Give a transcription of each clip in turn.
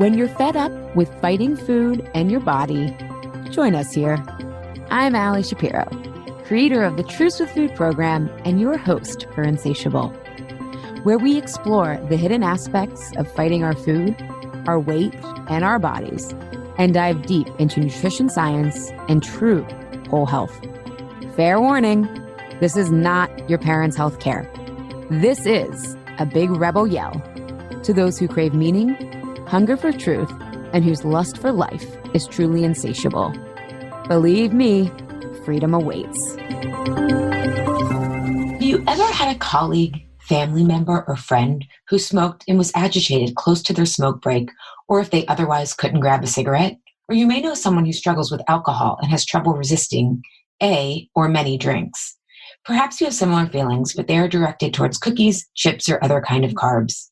When you're fed up with fighting food and your body, join us here. I'm Allie Shapiro, creator of the Truce with Food program and your host for Insatiable, where we explore the hidden aspects of fighting our food, our weight, and our bodies, and dive deep into nutrition science and true whole health. Fair warning, this is not your parents' health care. This is a big rebel yell to those who crave meaning, hunger for truth, and whose lust for life is truly insatiable. Believe me, freedom awaits. Have you ever had a colleague, family member, or friend who smoked and was agitated close to their smoke break, or if they otherwise couldn't grab a cigarette? Or you may know someone who struggles with alcohol and has trouble resisting a or many drinks. Perhaps you have similar feelings, but they are directed towards cookies, chips, or other kind of carbs.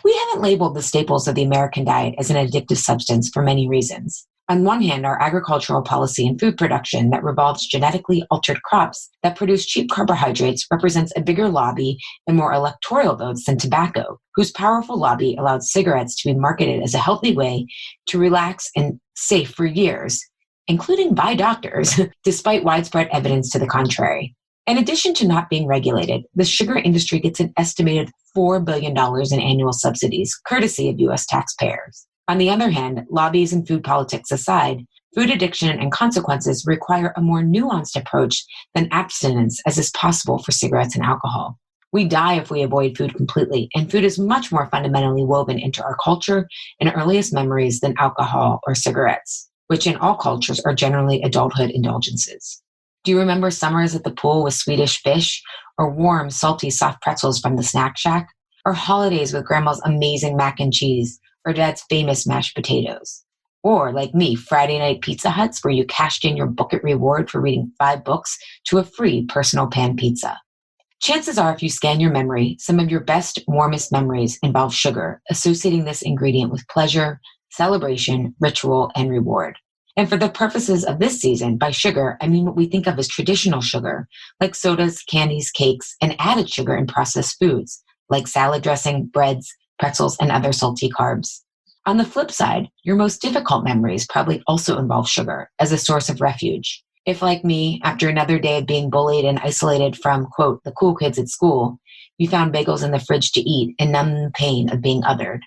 We haven't labeled the staples of the American diet as an addictive substance for many reasons. On one hand, our agricultural policy and food production that revolves genetically altered crops that produce cheap carbohydrates represents a bigger lobby and more electoral votes than tobacco, whose powerful lobby allowed cigarettes to be marketed as a healthy way to relax and safe for years, including by doctors, despite widespread evidence to the contrary. In addition to not being regulated, the sugar industry gets an estimated $4 billion in annual subsidies, courtesy of U.S. taxpayers. On the other hand, lobbies and food politics aside, food addiction and consequences require a more nuanced approach than abstinence as is possible for cigarettes and alcohol. We die if we avoid food completely, and food is much more fundamentally woven into our culture and earliest memories than alcohol or cigarettes, which in all cultures are generally adulthood indulgences. Do you remember summers at the pool with Swedish fish, or warm, salty, soft pretzels from the snack shack, or holidays with grandma's amazing mac and cheese, or dad's famous mashed potatoes? Or, like me, Friday night Pizza Huts where you cashed in your book it reward for reading 5 books to a free personal pan pizza. Chances are, if you scan your memory, some of your best, warmest memories involve sugar, associating this ingredient with pleasure, celebration, ritual, and reward. And for the purposes of this season, by sugar, I mean what we think of as traditional sugar, like sodas, candies, cakes, and added sugar in processed foods, like salad dressing, breads, pretzels, and other salty carbs. On the flip side, your most difficult memories probably also involve sugar as a source of refuge. If, like me, after another day of being bullied and isolated from, quote, the cool kids at school, you found bagels in the fridge to eat and numb the pain of being othered.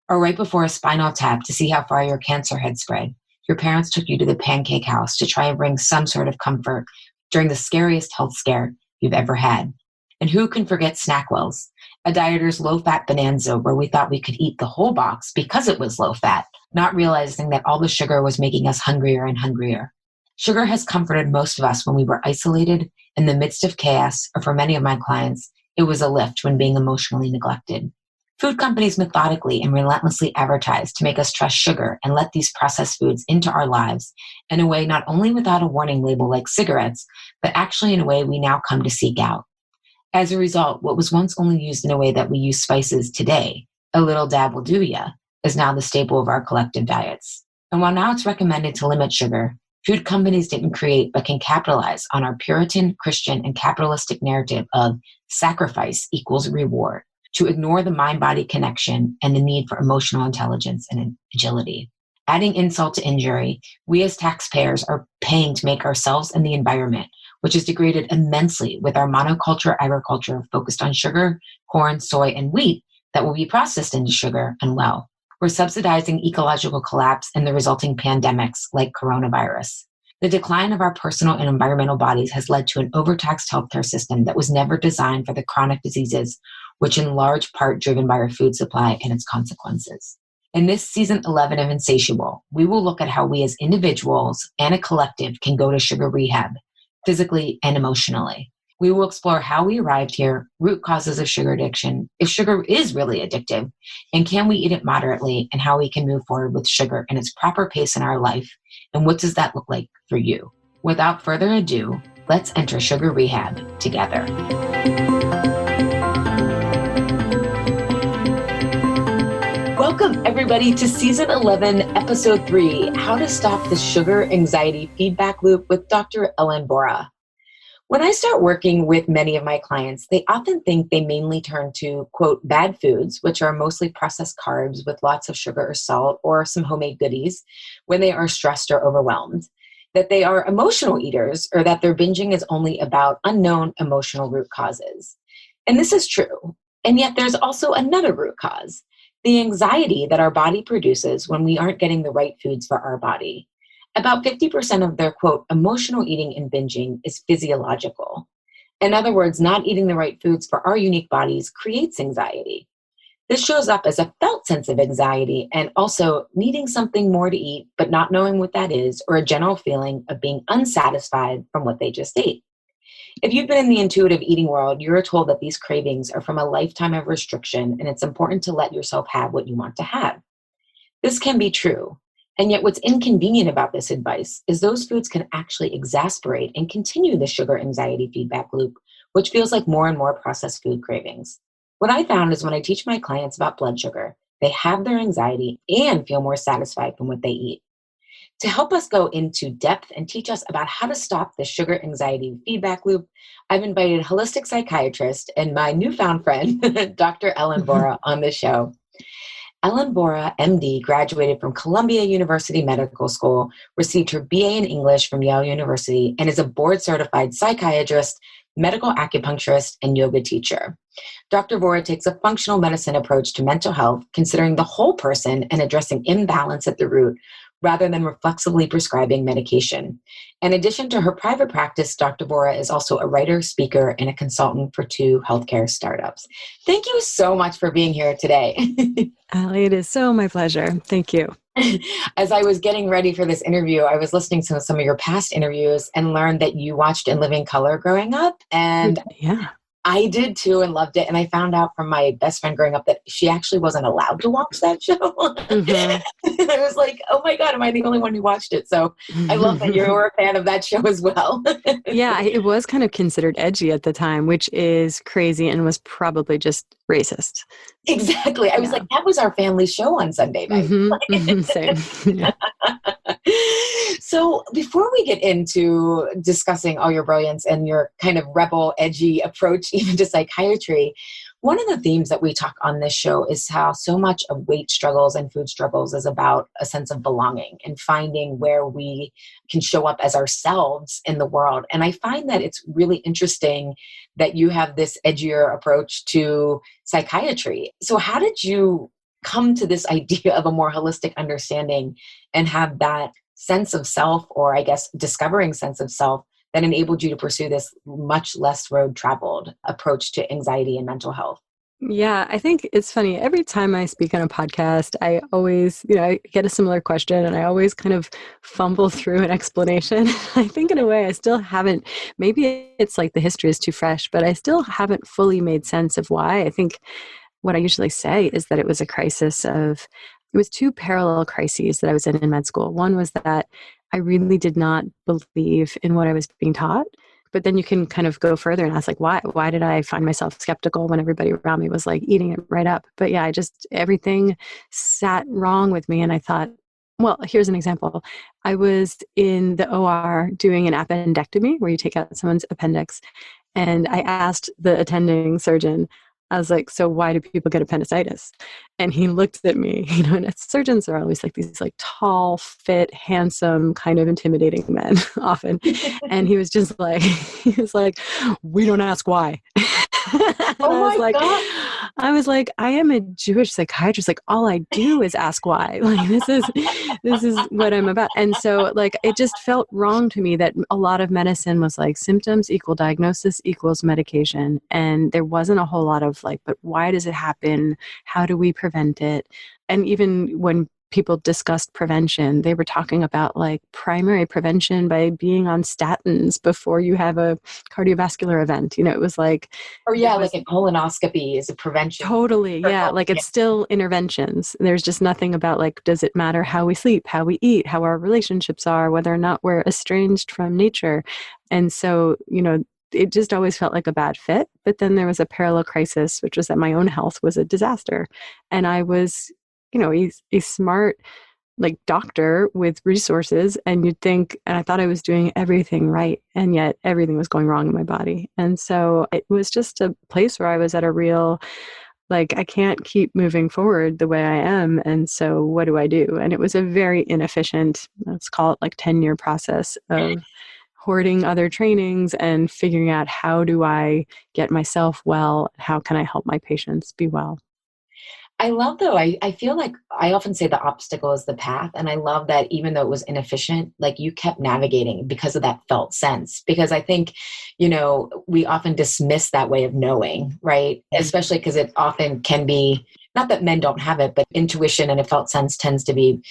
Or right before a spinal tap to see how far your cancer had spread, your parents took you to the pancake house to try and bring some sort of comfort during the scariest health scare you've ever had. And who can forget Snackwell's, a dieter's low-fat bonanza where we thought we could eat the whole box because it was low-fat, not realizing that all the sugar was making us hungrier and hungrier. Sugar has comforted most of us when we were isolated in the midst of chaos, or for many of my clients, it was a lift when being emotionally neglected. Food companies methodically and relentlessly advertise to make us trust sugar and let these processed foods into our lives in a way not only without a warning label like cigarettes, but actually in a way we now come to seek out. As a result, what was once only used in a way that we use spices today, a little dab will do ya, is now the staple of our collective diets. And while now it's recommended to limit sugar, food companies didn't create but can capitalize on our Puritan, Christian, and capitalistic narrative of sacrifice equals reward, to ignore the mind-body connection and the need for emotional intelligence and agility. Adding insult to injury, we as taxpayers are paying to make ourselves and the environment, which is degraded immensely with our monoculture agriculture focused on sugar, corn, soy, and wheat that will be processed into sugar, unwell. We're subsidizing ecological collapse and the resulting pandemics like coronavirus. The decline of our personal and environmental bodies has led to an overtaxed healthcare system that was never designed for the chronic diseases, which in large part driven by our food supply and its consequences. In this season 11 of Insatiable, we will look at how we as individuals and a collective can go to sugar rehab, physically and emotionally. We will explore how we arrived here, root causes of sugar addiction, if sugar is really addictive, and can we eat it moderately, and how we can move forward with sugar in its proper pace in our life, and what does that look like for you? Without further ado, let's enter sugar rehab together. Welcome, everybody, to Season 11, Episode 3, How to Stop the Sugar Anxiety Feedback Loop with Dr. Vora. When I start working with many of my clients, they often think they mainly turn to, quote, bad foods, which are mostly processed carbs with lots of sugar or salt or some homemade goodies when they are stressed or overwhelmed, that they are emotional eaters, or that their binging is only about unknown emotional root causes. And this is true. And yet there's also another root cause, the anxiety that our body produces when we aren't getting the right foods for our body. About 50% of their, quote, emotional eating and binging is physiological. In other words, not eating the right foods for our unique bodies creates anxiety. This shows up as a felt sense of anxiety and also needing something more to eat, but not knowing what that is, or a general feeling of being unsatisfied from what they just ate. If you've been in the intuitive eating world, you're told that these cravings are from a lifetime of restriction, and it's important to let yourself have what you want to have. This can be true. And yet what's inconvenient about this advice is those foods can actually exasperate and continue the sugar anxiety feedback loop, which feels like more and more processed food cravings. What I found is when I teach my clients about blood sugar, they have their anxiety and feel more satisfied from what they eat. To help us go into depth and teach us about how to stop the sugar anxiety feedback loop, I've invited holistic psychiatrist and my newfound friend, Dr. Ellen Vora, on the show. Ellen Vora, MD, graduated from Columbia University Medical School, received her BA in English from Yale University, and is a board-certified psychiatrist, medical acupuncturist, and yoga teacher. Dr. Vora takes a functional medicine approach to mental health, considering the whole person and addressing imbalance at the root, rather than reflexively prescribing medication. In addition to her private practice, Dr. Vora is also a writer, speaker, and a consultant for 2 healthcare startups. Thank you so much for being here today. Allie, it is so my pleasure. Thank you. As I was getting ready for this interview, I was listening to some of your past interviews and learned that you watched In Living Color growing up. And yeah. I did too and loved it. And I found out from my best friend growing up that she actually wasn't allowed to watch that show. Mm-hmm. I was like, oh my God, am I the only one who watched it? So I love that you were a fan of that show as well. Yeah, it was kind of considered edgy at the time, which is crazy and was probably just racist. Exactly. I was like, that was our family show on Sunday night. Same. Yeah. So before we get into discussing all your brilliance and your kind of rebel, edgy approach even to psychiatry, one of the themes that we talk on this show is how so much of weight struggles and food struggles is about a sense of belonging and finding where we can show up as ourselves in the world. And I find that it's really interesting that you have this edgier approach to psychiatry. So how did you come to this idea of a more holistic understanding and have that sense of self, or I guess discovering sense of self, that enabled you to pursue this much less road traveled approach to anxiety and mental health? Yeah, I think it's funny. Every time I speak on a podcast, I always, I get a similar question and I always kind of fumble through an explanation. I think in a way I still haven't, maybe it's like the history is too fresh, but I still haven't fully made sense of why. I think what I usually say is that it was a crisis of, it was 2 parallel crises that I was in med school. One was that I really did not believe in what I was being taught. But then you can kind of go further and ask, like, why did I find myself skeptical when everybody around me was like eating it right up? But yeah, everything sat wrong with me. And I thought, well, here's an example. I was in the OR doing an appendectomy where you take out someone's appendix. And I asked the attending surgeon, I was like, so why do people get appendicitis? And he looked at me, and surgeons are always like these like tall, fit, handsome, kind of intimidating men often. And he was just like, we don't ask why. I was like, I am a Jewish psychiatrist. Like, all I do is ask why. Like, this is what I'm about. And so, like, it just felt wrong to me that a lot of medicine was like symptoms equal diagnosis equals medication, and there wasn't a whole lot of like, but why does it happen? How do we prevent it? And even when people discussed prevention, they were talking about like primary prevention by being on statins before you have a cardiovascular event. It was like, like a colonoscopy is a prevention. Totally. Yeah. Like it's still interventions. There's just nothing about like, does it matter how we sleep, how we eat, how our relationships are, whether or not we're estranged from nature. And so, it just always felt like a bad fit. But then there was a parallel crisis, which was that my own health was a disaster. And I was, a smart like doctor with resources, and you'd think, and I thought I was doing everything right, and yet everything was going wrong in my body. And so it was just a place where I was at a real, like, I can't keep moving forward the way I am. And so what do I do? And it was a very inefficient, let's call it like 10-year process of hoarding other trainings and figuring out, how do I get myself well? How can I help my patients be well? I love though, I feel like I often say the obstacle is the path. And I love that even though it was inefficient, like you kept navigating because of that felt sense. Because I think, we often dismiss that way of knowing, right? Especially because it often can be, not that men don't have it, but intuition and a felt sense tends to be,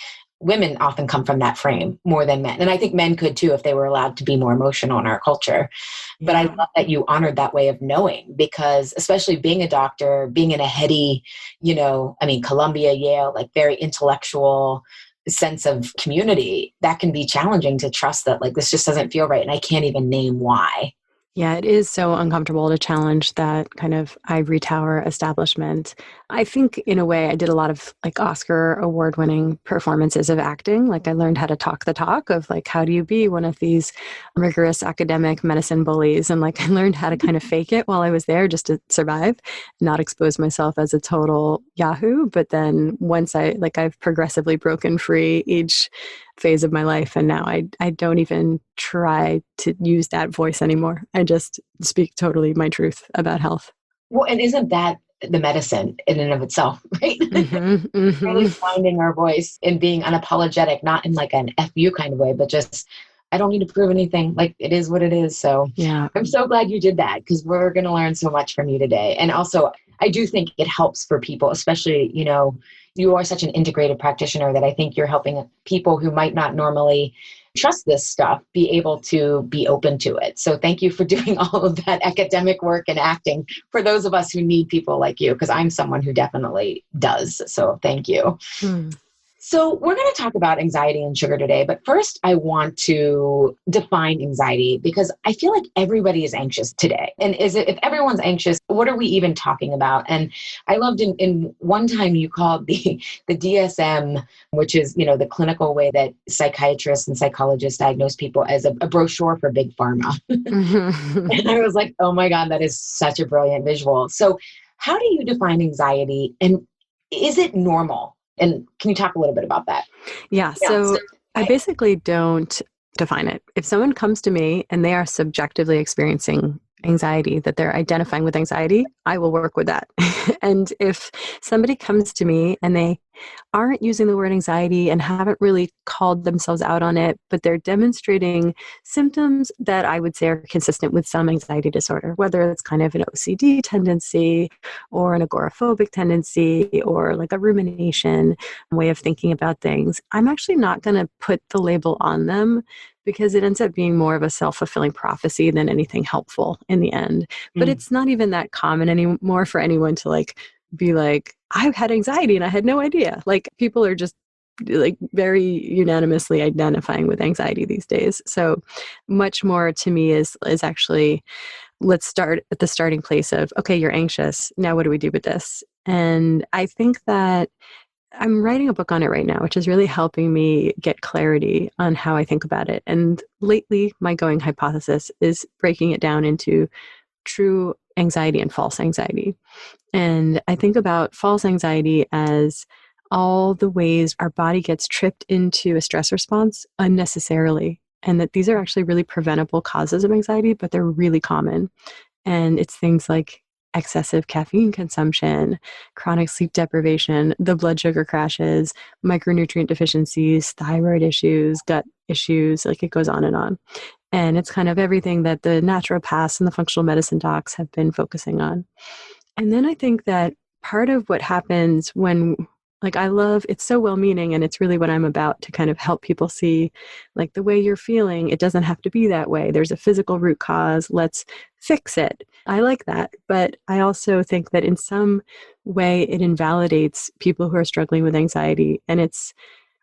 women often come from that frame more than men. And I think men could too, if they were allowed to be more emotional in our culture. But I love that you honored that way of knowing, because especially being a doctor, being in a heady, Columbia, Yale, like very intellectual sense of community, that can be challenging to trust that like, this just doesn't feel right. And I can't even name why. Yeah, it is so uncomfortable to challenge that kind of ivory tower establishment. I think in a way I did a lot of like Oscar award-winning performances of acting. Like I learned how to talk the talk of like, how do you be one of these rigorous academic medicine bullies? And like I learned how to kind of fake it while I was there just to survive, not expose myself as a total yahoo. But then once I've progressively broken free each phase of my life. And now I don't even try to use that voice anymore. I just speak totally my truth about health. Well, and isn't that the medicine in and of itself, right? Really finding our voice and being unapologetic, not in like an FU kind of way, but just, I don't need to prove anything. Like it is what it is. So yeah, I'm so glad you did that, because we're going to learn so much from you today. And also, I do think it helps for people, especially, you are such an integrated practitioner that I think you're helping people who might not normally trust this stuff be able to be open to it. So thank you for doing all of that academic work and acting for those of us who need people like you, because I'm someone who definitely does. So thank you. So we're going to talk about anxiety and sugar today, but first I want to define anxiety, because I feel like everybody is anxious today. And if everyone's anxious, what are we even talking about? And I loved in one time you called the DSM, which is, the clinical way that psychiatrists and psychologists diagnose people, as a brochure for big pharma. And I was like, oh my God, that is such a brilliant visual. So how do you define anxiety, and is it normal? And can you talk a little bit about that? Yeah. So I basically don't define it. If someone comes to me and they are subjectively experiencing anxiety, that they're identifying with anxiety, I will work with that. And if somebody comes to me and they aren't using the word anxiety and haven't really called themselves out on it, but they're demonstrating symptoms that I would say are consistent with some anxiety disorder, whether it's kind of an OCD tendency or an agoraphobic tendency or like a rumination way of thinking about things, I'm actually not going to put the label on them, because it ends up being more of a self-fulfilling prophecy than anything helpful in the end. But it's not even that common anymore for anyone to like be like, I've had anxiety and I had no idea. Like people are just like very unanimously identifying with anxiety these days. So much more to me is actually, let's start at the starting place of, okay, you're anxious. Now what do we do with this? And I think that I'm writing a book on it right now, which is really helping me get clarity on how I think about it. And lately, my going hypothesis is breaking it down into true anxiety and false anxiety. And I think about false anxiety as all the ways our body gets tripped into a stress response unnecessarily. And that these are actually really preventable causes of anxiety, but they're really common. And it's things like excessive caffeine consumption, chronic sleep deprivation, the blood sugar crashes, micronutrient deficiencies, thyroid issues, gut issues, like it goes on and on. And it's kind of everything that the naturopaths and the functional medicine docs have been focusing on. And then I think that part of what happens when, like, I love, it's so well-meaning, and it's really what I'm about to kind of help people see, like, the way you're feeling, it doesn't have to be that way. There's a physical root cause. Let's fix it. I like that. But I also think that in some way it invalidates people who are struggling with anxiety. And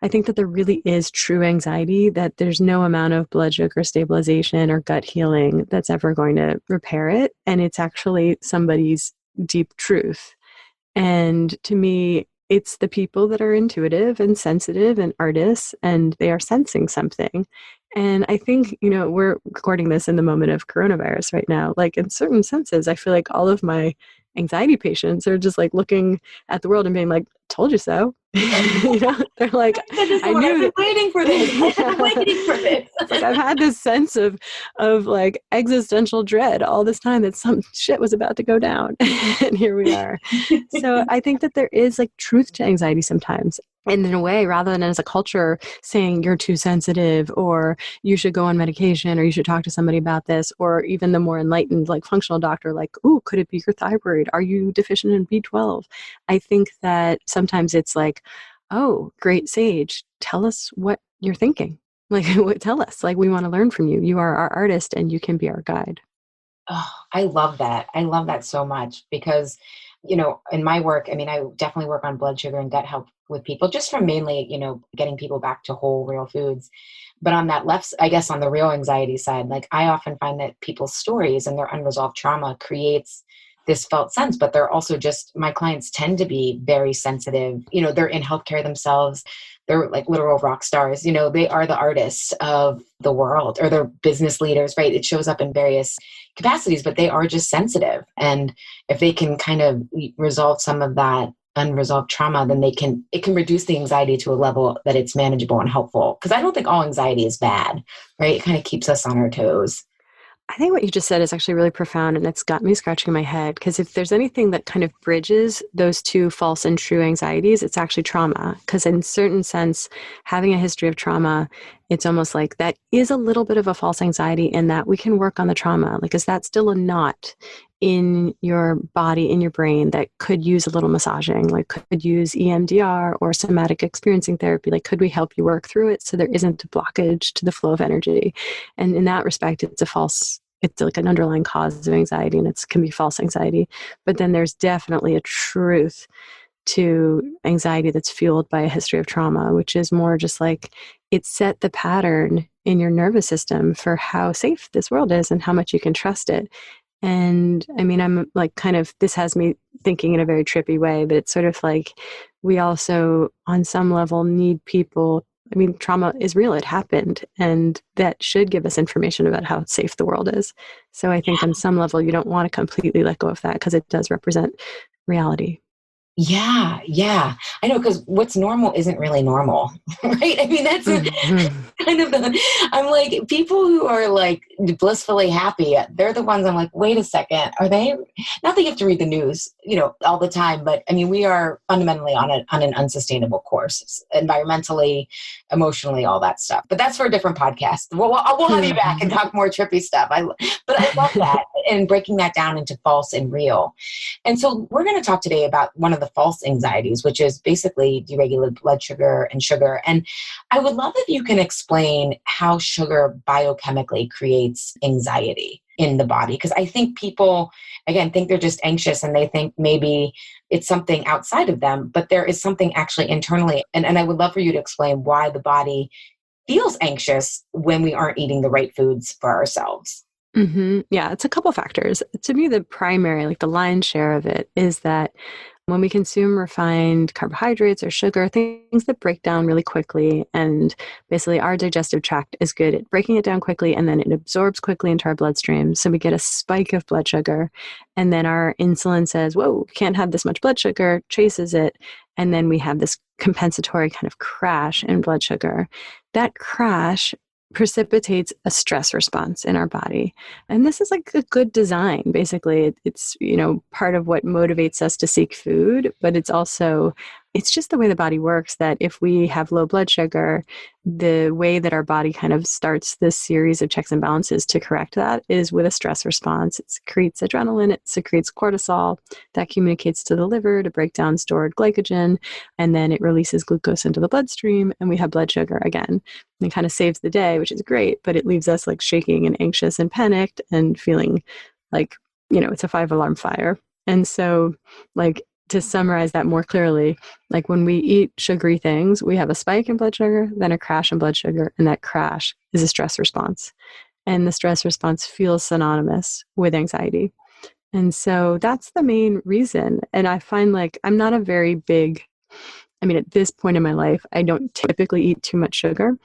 I think that there really is true anxiety, that there's no amount of blood sugar stabilization or gut healing that's ever going to repair it. And it's actually somebody's deep truth. And to me, it's the people that are intuitive and sensitive and artists, and they are sensing something. And I think, we're recording this in the moment of coronavirus right now. Like, in certain senses, I feel like all of my anxiety patients are just like looking at the world and being like, told you so. They're like, I knew I've been waiting for this. Yeah. I've been waiting for this. It's like, I've had this sense of like existential dread all this time that some shit was about to go down. And here we are. So I think that there is like truth to anxiety sometimes. And in a way, rather than as a culture saying you're too sensitive, or you should go on medication, or you should talk to somebody about this, or even the more enlightened, like functional doctor, like, ooh, could it be your thyroid? Are you deficient in B12? I think that sometimes it's like, oh, great sage, tell us what you're thinking. Like, tell us, like, we want to learn from you. You are our artist and you can be our guide. Oh, I love that. I love that so much because, in my work, I mean, I definitely work on blood sugar and gut health with people just from mainly, getting people back to whole, real foods. But on that left, I guess on the real anxiety side, like I often find that people's stories and their unresolved trauma creates this felt sense, but they're also just, my clients tend to be very sensitive. They're in healthcare themselves. They're like literal rock stars. They are the artists of the world, or they're business leaders, right? It shows up in various capacities, but they are just sensitive. And if they can kind of resolve some of that unresolved trauma, then it can reduce the anxiety to a level that it's manageable and helpful. Because I don't think all anxiety is bad, right? It kind of keeps us on our toes. I think what you just said is actually really profound, and it's got me scratching my head, because if there's anything that kind of bridges those two false and true anxieties, it's actually trauma. Because in certain sense, having a history of trauma, it's almost like that is a little bit of a false anxiety, in that we can work on the trauma. Like, is that still a knot in your body, in your brain, that could use a little massaging, like could use EMDR or somatic experiencing therapy? Like, could we help you work through it so there isn't a blockage to the flow of energy? And in that respect, it's like an underlying cause of anxiety, and it can be false anxiety. But then there's definitely a truth to anxiety that's fueled by a history of trauma, which is more just like it set the pattern in your nervous system for how safe this world is and how much you can trust it. And I mean, I'm like this has me thinking in a very trippy way, but it's sort of like we also, on some level, need people. I mean, trauma is real. It happened. And that should give us information about how safe the world is. So I think on some level, you don't want to completely let go of that, because it does represent reality. Yeah. I know, because what's normal isn't really normal, right? I mean, that's kind of I'm like, people who are like blissfully happy, they're the ones I'm like, wait a second, are they? Not that you have to read the news, all the time, but I mean, we are fundamentally on an unsustainable course, environmentally, emotionally, all that stuff. But that's for a different podcast. We'll have you back and talk more trippy stuff. But I love that, and breaking that down into false and real. And so we're going to talk today about one of the false anxieties, which is basically deregulated blood sugar and sugar. And I would love if you can explain how sugar biochemically creates anxiety in the body. Because I think people, again, think they're just anxious, and they think maybe it's something outside of them, but there is something actually internally. And I would love for you to explain why the body feels anxious when we aren't eating the right foods for ourselves. Mm-hmm. Yeah, it's a couple factors. To me, the primary, like the lion's share of it, is that when we consume refined carbohydrates or sugar, things that break down really quickly, and basically our digestive tract is good at breaking it down quickly, and then it absorbs quickly into our bloodstream. So we get a spike of blood sugar, and then our insulin says, whoa, can't have this much blood sugar, chases it, and then we have this compensatory kind of crash in blood sugar. That crash precipitates a stress response in our body. And this is like a good design. Basically, it's, part of what motivates us to seek food, but it's just the way the body works, that if we have low blood sugar, the way that our body kind of starts this series of checks and balances to correct that is with a stress response. It secretes adrenaline, it secretes cortisol, that communicates to the liver to break down stored glycogen, and then it releases glucose into the bloodstream, and we have blood sugar again. And it kind of saves the day, which is great, but it leaves us like shaking and anxious and panicked and feeling like, it's a 5-alarm fire. And so, like, to summarize that more clearly, like when we eat sugary things, we have a spike in blood sugar, then a crash in blood sugar, and that crash is a stress response. And the stress response feels synonymous with anxiety. And so that's the main reason. And I find like I'm not a very big I mean, at this point in my life, I don't typically eat too much sugar.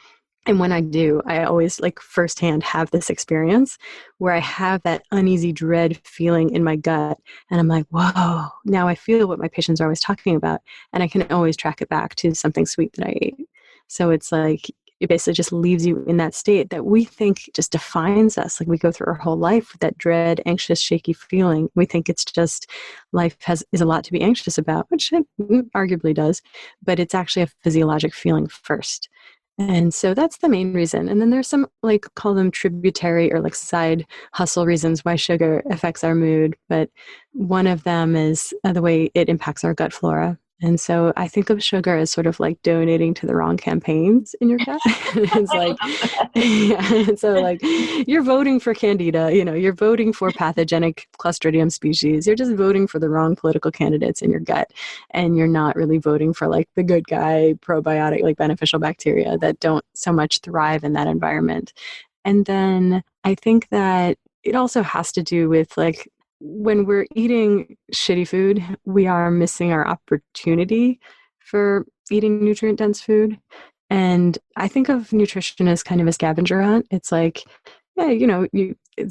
And when I do, I always like firsthand have this experience where I have that uneasy dread feeling in my gut. And I'm like, whoa, now I feel what my patients are always talking about. And I can always track it back to something sweet that I ate. So it's like, it basically just leaves you in that state that we think just defines us. Like we go through our whole life with that dread, anxious, shaky feeling. We think it's just life is a lot to be anxious about, which it arguably does, but it's actually a physiologic feeling first. And so that's the main reason. And then there's some like call them tributary or like side hustle reasons why sugar affects our mood. But one of them is the way it impacts our gut flora. And so I think of sugar as sort of like donating to the wrong campaigns in your gut. It's like, yeah, so like you're voting for Candida, you're voting for pathogenic Clostridium species. You're just voting for the wrong political candidates in your gut. And you're not really voting for like the good guy, probiotic, like beneficial bacteria that don't so much thrive in that environment. And then I think that it also has to do with like, when we're eating shitty food, we are missing our opportunity for eating nutrient-dense food. And I think of nutrition as kind of a scavenger hunt. It's like, yeah,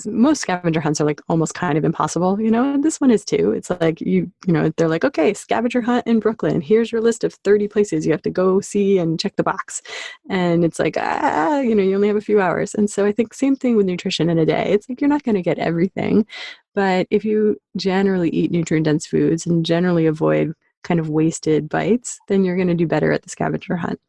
most scavenger hunts are like almost kind of impossible, and this one is too. It's like, they're like, okay, scavenger hunt in Brooklyn. Here's your list of 30 places you have to go see and check the box. And it's like, you only have a few hours. And so I think same thing with nutrition in a day. It's like, you're not going to get everything. But if you generally eat nutrient-dense foods and generally avoid kind of wasted bites, then you're going to do better at the scavenger hunt.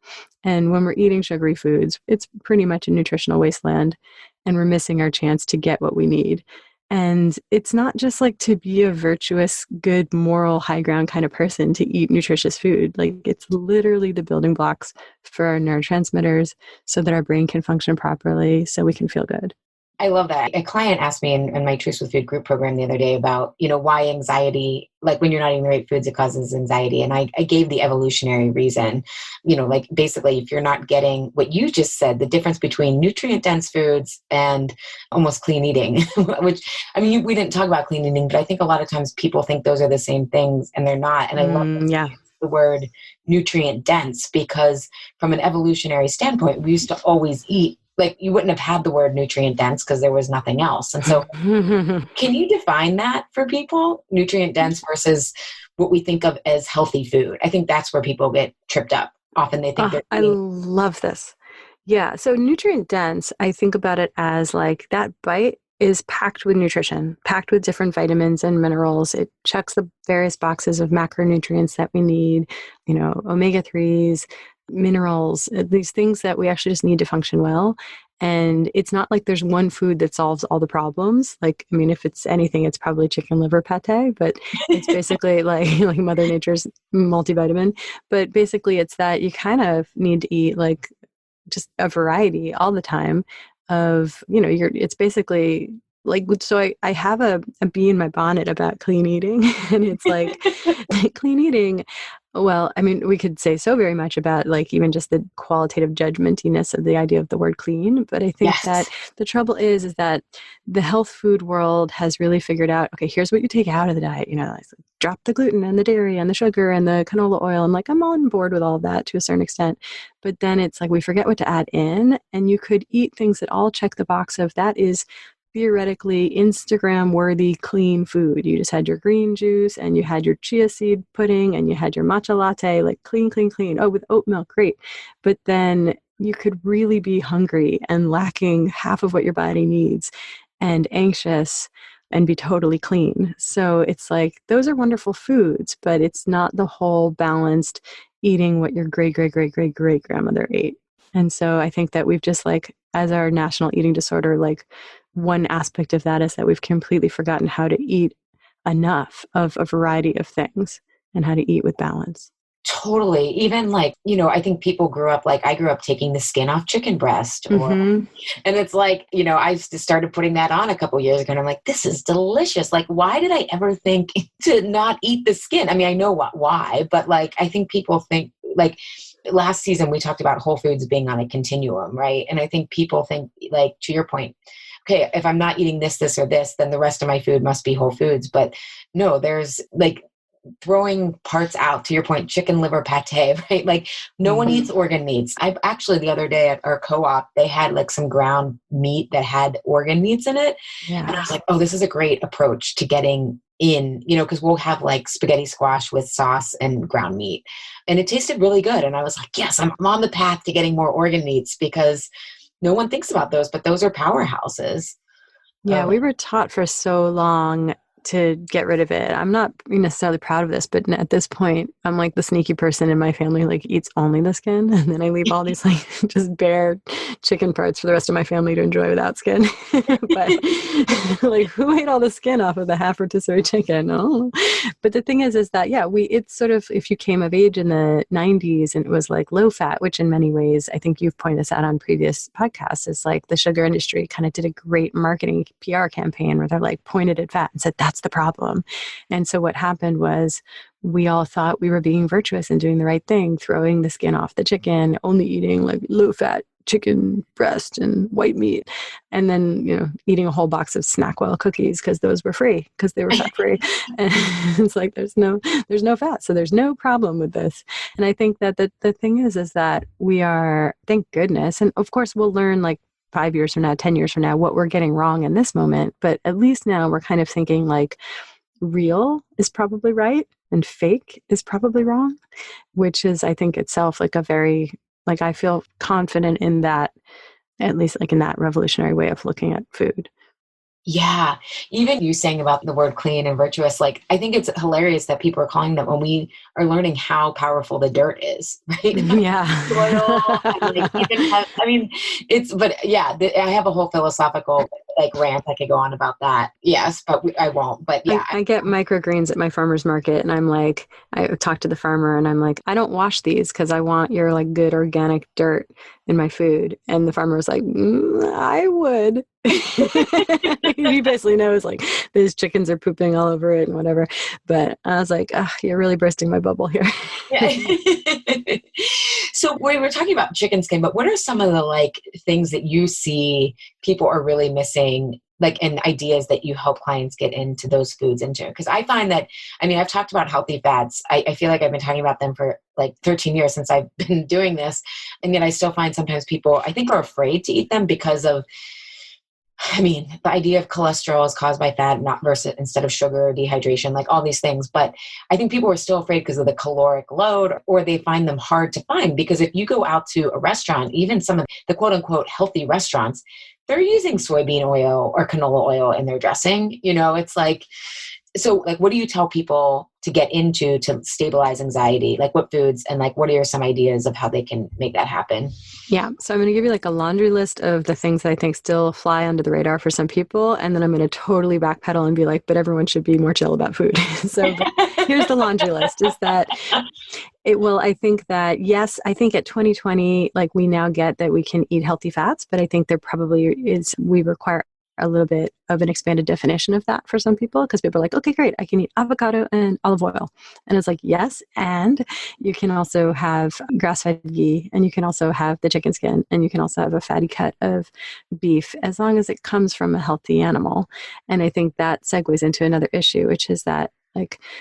And when we're eating sugary foods, it's pretty much a nutritional wasteland, and we're missing our chance to get what we need. And it's not just like to be a virtuous, good, moral, high ground kind of person to eat nutritious food. Like it's literally the building blocks for our neurotransmitters so that our brain can function properly, so we can feel good. I love that. A client asked me in my Truth with Food group program the other day about, why anxiety, like when you're not eating the right foods, it causes anxiety. And I gave the evolutionary reason, like basically if you're not getting what you just said, the difference between nutrient dense foods and almost clean eating, which, we didn't talk about clean eating, but I think a lot of times people think those are the same things and they're not. And I love the word nutrient dense because from an evolutionary standpoint, we used to always eat. Like you wouldn't have had the word nutrient dense because there was nothing else. And so can you define that for people? Nutrient dense versus what we think of as healthy food. I think that's where people get tripped up. Often they think I love this. Yeah. So nutrient dense, I think about it as like that bite is packed with nutrition, packed with different vitamins and minerals. It checks the various boxes of macronutrients that we need, omega-3s, minerals, these things that we actually just need to function well. And it's not like there's one food that solves all the problems. Like, if it's anything, it's probably chicken liver pate, but it's basically like Mother Nature's multivitamin. But basically it's that you kind of need to eat like just a variety all the time of, it's basically like, so I have a bee in my bonnet about clean eating. And it's like clean eating. Well, we could say so very much about like even just the qualitative judgmentiness of the idea of the word clean. But I think that the trouble is that the health food world has really figured out, okay, here's what you take out of the diet. Drop the gluten and the dairy and the sugar and the canola oil. And like, I'm on board with all of that to a certain extent. But then it's like, we forget what to add in. And you could eat things that all check the box of that is theoretically Instagram worthy clean food. You just had your green juice and you had your chia seed pudding and you had your matcha latte, like clean. Oh, with oat milk, great. But then you could really be hungry and lacking half of what your body needs and anxious and be totally clean. So it's like, those are wonderful foods, but it's not the whole balanced eating what your great grandmother ate. And so I think that we've just like, as our national eating disorder, like one aspect of that is that we've completely forgotten how to eat enough of a variety of things and how to eat with balance. Totally. Even like, I think people grew up, like I grew up taking the skin off chicken breast and it's like, I just started putting that on a couple years ago and I'm like, this is delicious. Like, why did I ever think to not eat the skin? I know why, but like, I think people think like last season we talked about whole foods being on a continuum, right? And I think people think like, to your point, okay, if I'm not eating this, or this, then the rest of my food must be whole foods. But no, there's like, throwing parts out, to your point, chicken liver pate, right? Like no one eats organ meats. I've actually, the other day at our co-op, they had like some ground meat that had organ meats in it. Yeah. And I was like, oh, this is a great approach to getting in, because we'll have like spaghetti squash with sauce and ground meat. And it tasted really good. And I was like, yes, I'm on the path to getting more organ meats, because no one thinks about those, but those are powerhouses. Yeah, we were taught for so long to get rid of it. I'm not necessarily proud of this, but at this point, I'm like the sneaky person in my family, like eats only the skin. And then I leave all these like just bare chicken parts for the rest of my family to enjoy without skin. But like, who ate all the skin off of the half rotisserie chicken? Oh. But the thing is that, yeah, it's sort of, if you came of age in the 90s and it was like low fat, which in many ways, I think you've pointed this out on previous podcasts, is like the sugar industry kind of did a great marketing PR campaign where they're like pointed at fat and said, that's the problem. And so what happened was we all thought we were being virtuous and doing the right thing, throwing the skin off the chicken, only eating like low fat chicken breast and white meat, and then eating a whole box of Snackwell cookies because those were free, because they were fat free. And it's like there's no fat, so there's no problem with this. And I think that the thing is that we are, thank goodness, and of course we'll learn like 5 years from now, 10 years from now, what we're getting wrong in this moment. But at least now we're kind of thinking like real is probably right and fake is probably wrong, which is, I think itself like a very, like, I feel confident in that, at least like in that revolutionary way of looking at food. Yeah. Even you saying about the word clean and virtuous, like, I think it's hilarious that people are calling them when we are learning how powerful the dirt is, right? Yeah. Soil, and like but yeah, I have a whole philosophical like rant I could go on about that. Yes, but I won't. But yeah. I get microgreens at my farmer's market, and I'm like, I talk to the farmer and I'm like, I don't wash these because I want your like good organic dirt in my food. And the farmer was like, I would. He basically knows like these chickens are pooping all over it and whatever. But I was like, you're really bursting my bubble here. Yeah. So we were talking about chicken skin, but what are some of the like things that you see people are really missing, like, and ideas that you help clients get into those foods into? Because I find that, I've talked about healthy fats. I feel like I've been talking about them for like 13 years since I've been doing this. And yet I still find sometimes people, I think, are afraid to eat them because of, the idea of cholesterol is caused by fat, not versus instead of sugar or dehydration, like all these things. But I think people are still afraid because of the caloric load, or they find them hard to find. Because if you go out to a restaurant, even some of the quote unquote healthy restaurants, they're using soybean oil or canola oil in their dressing. It's like, so like, what do you tell people to get into to stabilize anxiety? Like what foods, and like, what are some ideas of how they can make that happen? Yeah. So I'm going to give you like a laundry list of the things that I think still fly under the radar for some people. And then I'm going to totally backpedal and be like, but everyone should be more chill about food. So here's the laundry list, is that I think that, yes, I think at 2020, like we now get that we can eat healthy fats, but I think there probably we require a little bit of an expanded definition of that for some people, because people are like, okay, great, I can eat avocado and olive oil. And it's like, yes, and you can also have grass-fed ghee, and you can also have the chicken skin, and you can also have a fatty cut of beef, as long as it comes from a healthy animal. And I think that segues into another issue, which is that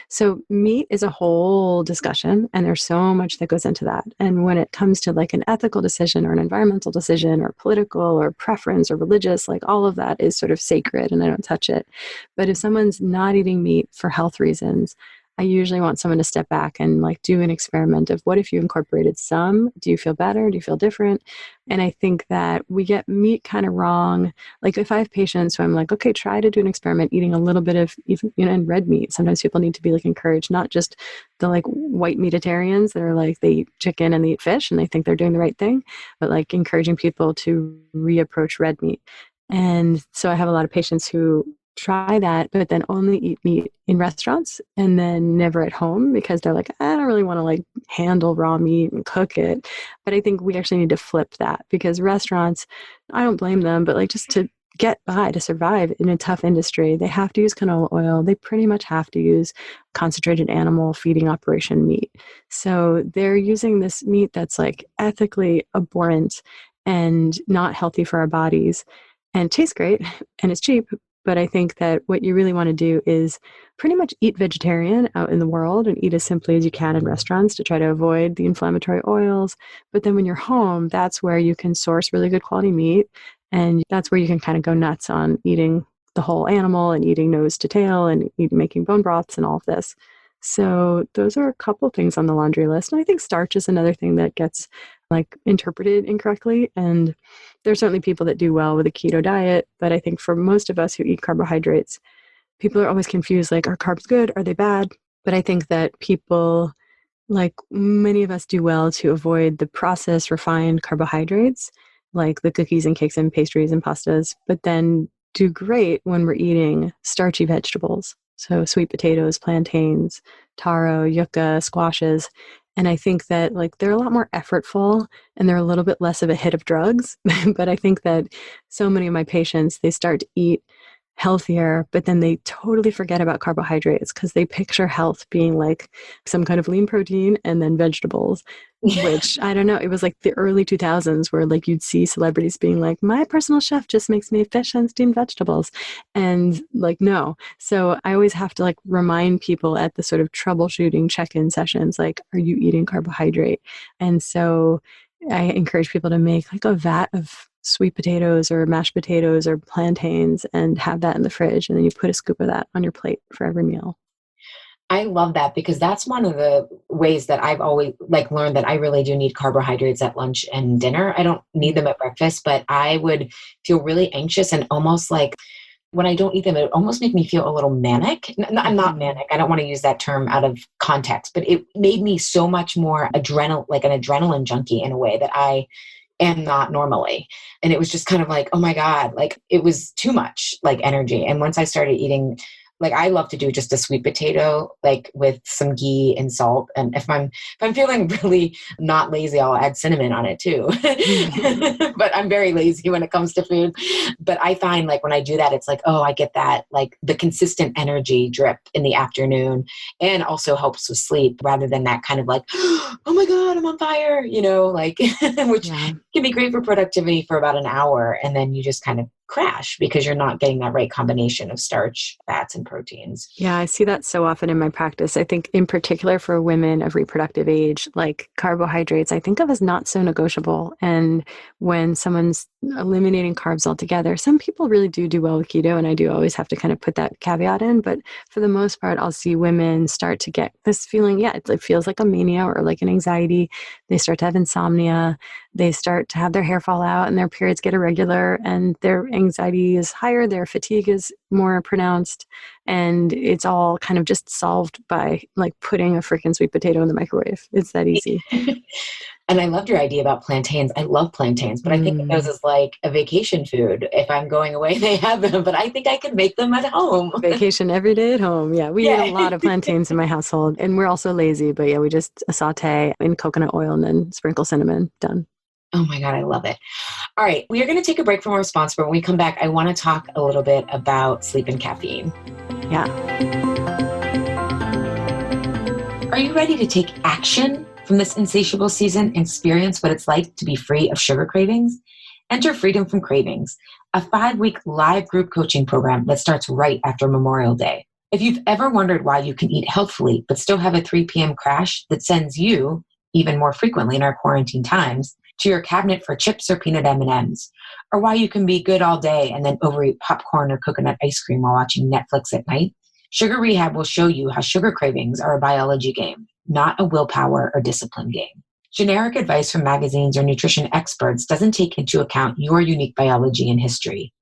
so meat is a whole discussion, and there's so much that goes into that. And when it comes to like an ethical decision or an environmental decision or political or preference or religious, like all of that is sort of sacred and I don't touch it. But if someone's not eating meat for health reasons, I usually want someone to step back and like do an experiment of, what if you incorporated some? Do you feel better? Do you feel different? And I think that we get meat kind of wrong. Like if I have patients who I'm like, okay, try to do an experiment eating a little bit of even, and red meat. Sometimes people need to be like encouraged, not just the like white meatitarians that are like, they eat chicken and they eat fish and they think they're doing the right thing, but like encouraging people to reapproach red meat. And so I have a lot of patients who try that, but then only eat meat in restaurants and then never at home, because they're like, I don't really want to like handle raw meat and cook it. But I think we actually need to flip that, because restaurants, I don't blame them, but like just to get by, to survive in a tough industry, they have to use canola oil. They pretty much have to use concentrated animal feeding operation meat. So they're using this meat that's like ethically abhorrent and not healthy for our bodies and tastes great and it's cheap, But I think that what you really want to do is pretty much eat vegetarian out in the world and eat as simply as you can in restaurants to try to avoid the inflammatory oils. But then when you're home, that's where you can source really good quality meat. And that's where you can kind of go nuts on eating the whole animal and eating nose to tail and making bone broths and all of this. So those are a couple things on the laundry list. And I think starch is another thing that gets like interpreted incorrectly. And there's certainly people that do well with a keto diet. But I think for most of us who eat carbohydrates, people are always confused, like, are carbs good? Are they bad? But I think that people, like many of us, do well to avoid the processed, refined carbohydrates, like the cookies and cakes and pastries and pastas, but then do great when we're eating starchy vegetables. So sweet potatoes, plantains, taro, yucca, squashes. And I think that like they're a lot more effortful and they're a little bit less of a hit of drugs. But I think that so many of my patients, they start to eat healthier, but then they totally forget about carbohydrates because they picture health being like some kind of lean protein and then vegetables, which I don't know. It was like the early 2000s where like you'd see celebrities being like, my personal chef just makes me fish and steamed vegetables. And like, no. So I always have to like remind people at the sort of troubleshooting check-in sessions, like, are you eating carbohydrate? And so I encourage people to make like a vat of sweet potatoes or mashed potatoes or plantains and have that in the fridge. And then you put a scoop of that on your plate for every meal. I love that because that's one of the ways that I've always like learned that I really do need carbohydrates at lunch and dinner. I don't need them at breakfast, but I would feel really anxious and almost like when I don't eat them, it would almost make me feel a little manic. I'm not manic. I don't want to use that term out of context, but it made me so much more like an adrenaline junkie in a way that I am not normally. And it was just kind of like, oh my God, like it was too much like energy. And once I started eating, like I love to do just a sweet potato, like with some ghee and salt. And if I'm feeling really not lazy, I'll add cinnamon on it too. But I'm very lazy when it comes to food. But I find like when I do that, it's like, oh, I get that, like the consistent energy drip in the afternoon and also helps with sleep rather than that kind of like, oh my God, I'm on fire, like, which can be great for productivity for about an hour. And then you just kind of crash because you're not getting that right combination of starch, fats, and proteins. Yeah, I see that so often in my practice. I think in particular for women of reproductive age, like carbohydrates, I think of as not so negotiable. And when someone's eliminating carbs altogether, some people really do well with keto. And I do always have to kind of put that caveat in. But for the most part, I'll see women start to get this feeling, it feels like a mania or like an anxiety. They start to have insomnia. They start to have their hair fall out and their periods get irregular and their anxiety is higher, their fatigue is more pronounced, and it's all kind of just solved by like putting a freaking sweet potato in the microwave. It's that easy. And I loved your idea about plantains. I love plantains, but I think of those as like a vacation food. If I'm going away, they have them, but I think I could make them at home. Vacation every day at home. Yeah, we eat a lot of plantains in my household, and we're also lazy, but we just saute in coconut oil and then sprinkle cinnamon. Done. Oh my God, I love it. All right, we are going to take a break from our sponsor, but when we come back, I want to talk a little bit about sleep and caffeine. Yeah. Are you ready to take action from this insatiable season and experience what it's like to be free of sugar cravings? Enter Freedom from Cravings, a 5-week live group coaching program that starts right after Memorial Day. If you've ever wondered why you can eat healthfully but still have a 3 p.m. crash that sends you, even more frequently in our quarantine times, to your cabinet for chips or peanut M&Ms, or why you can be good all day and then overeat popcorn or coconut ice cream while watching Netflix at night, Sugar Rehab will show you how sugar cravings are a biology game, not a willpower or discipline game. Generic advice from magazines or nutrition experts doesn't take into account your unique biology and history.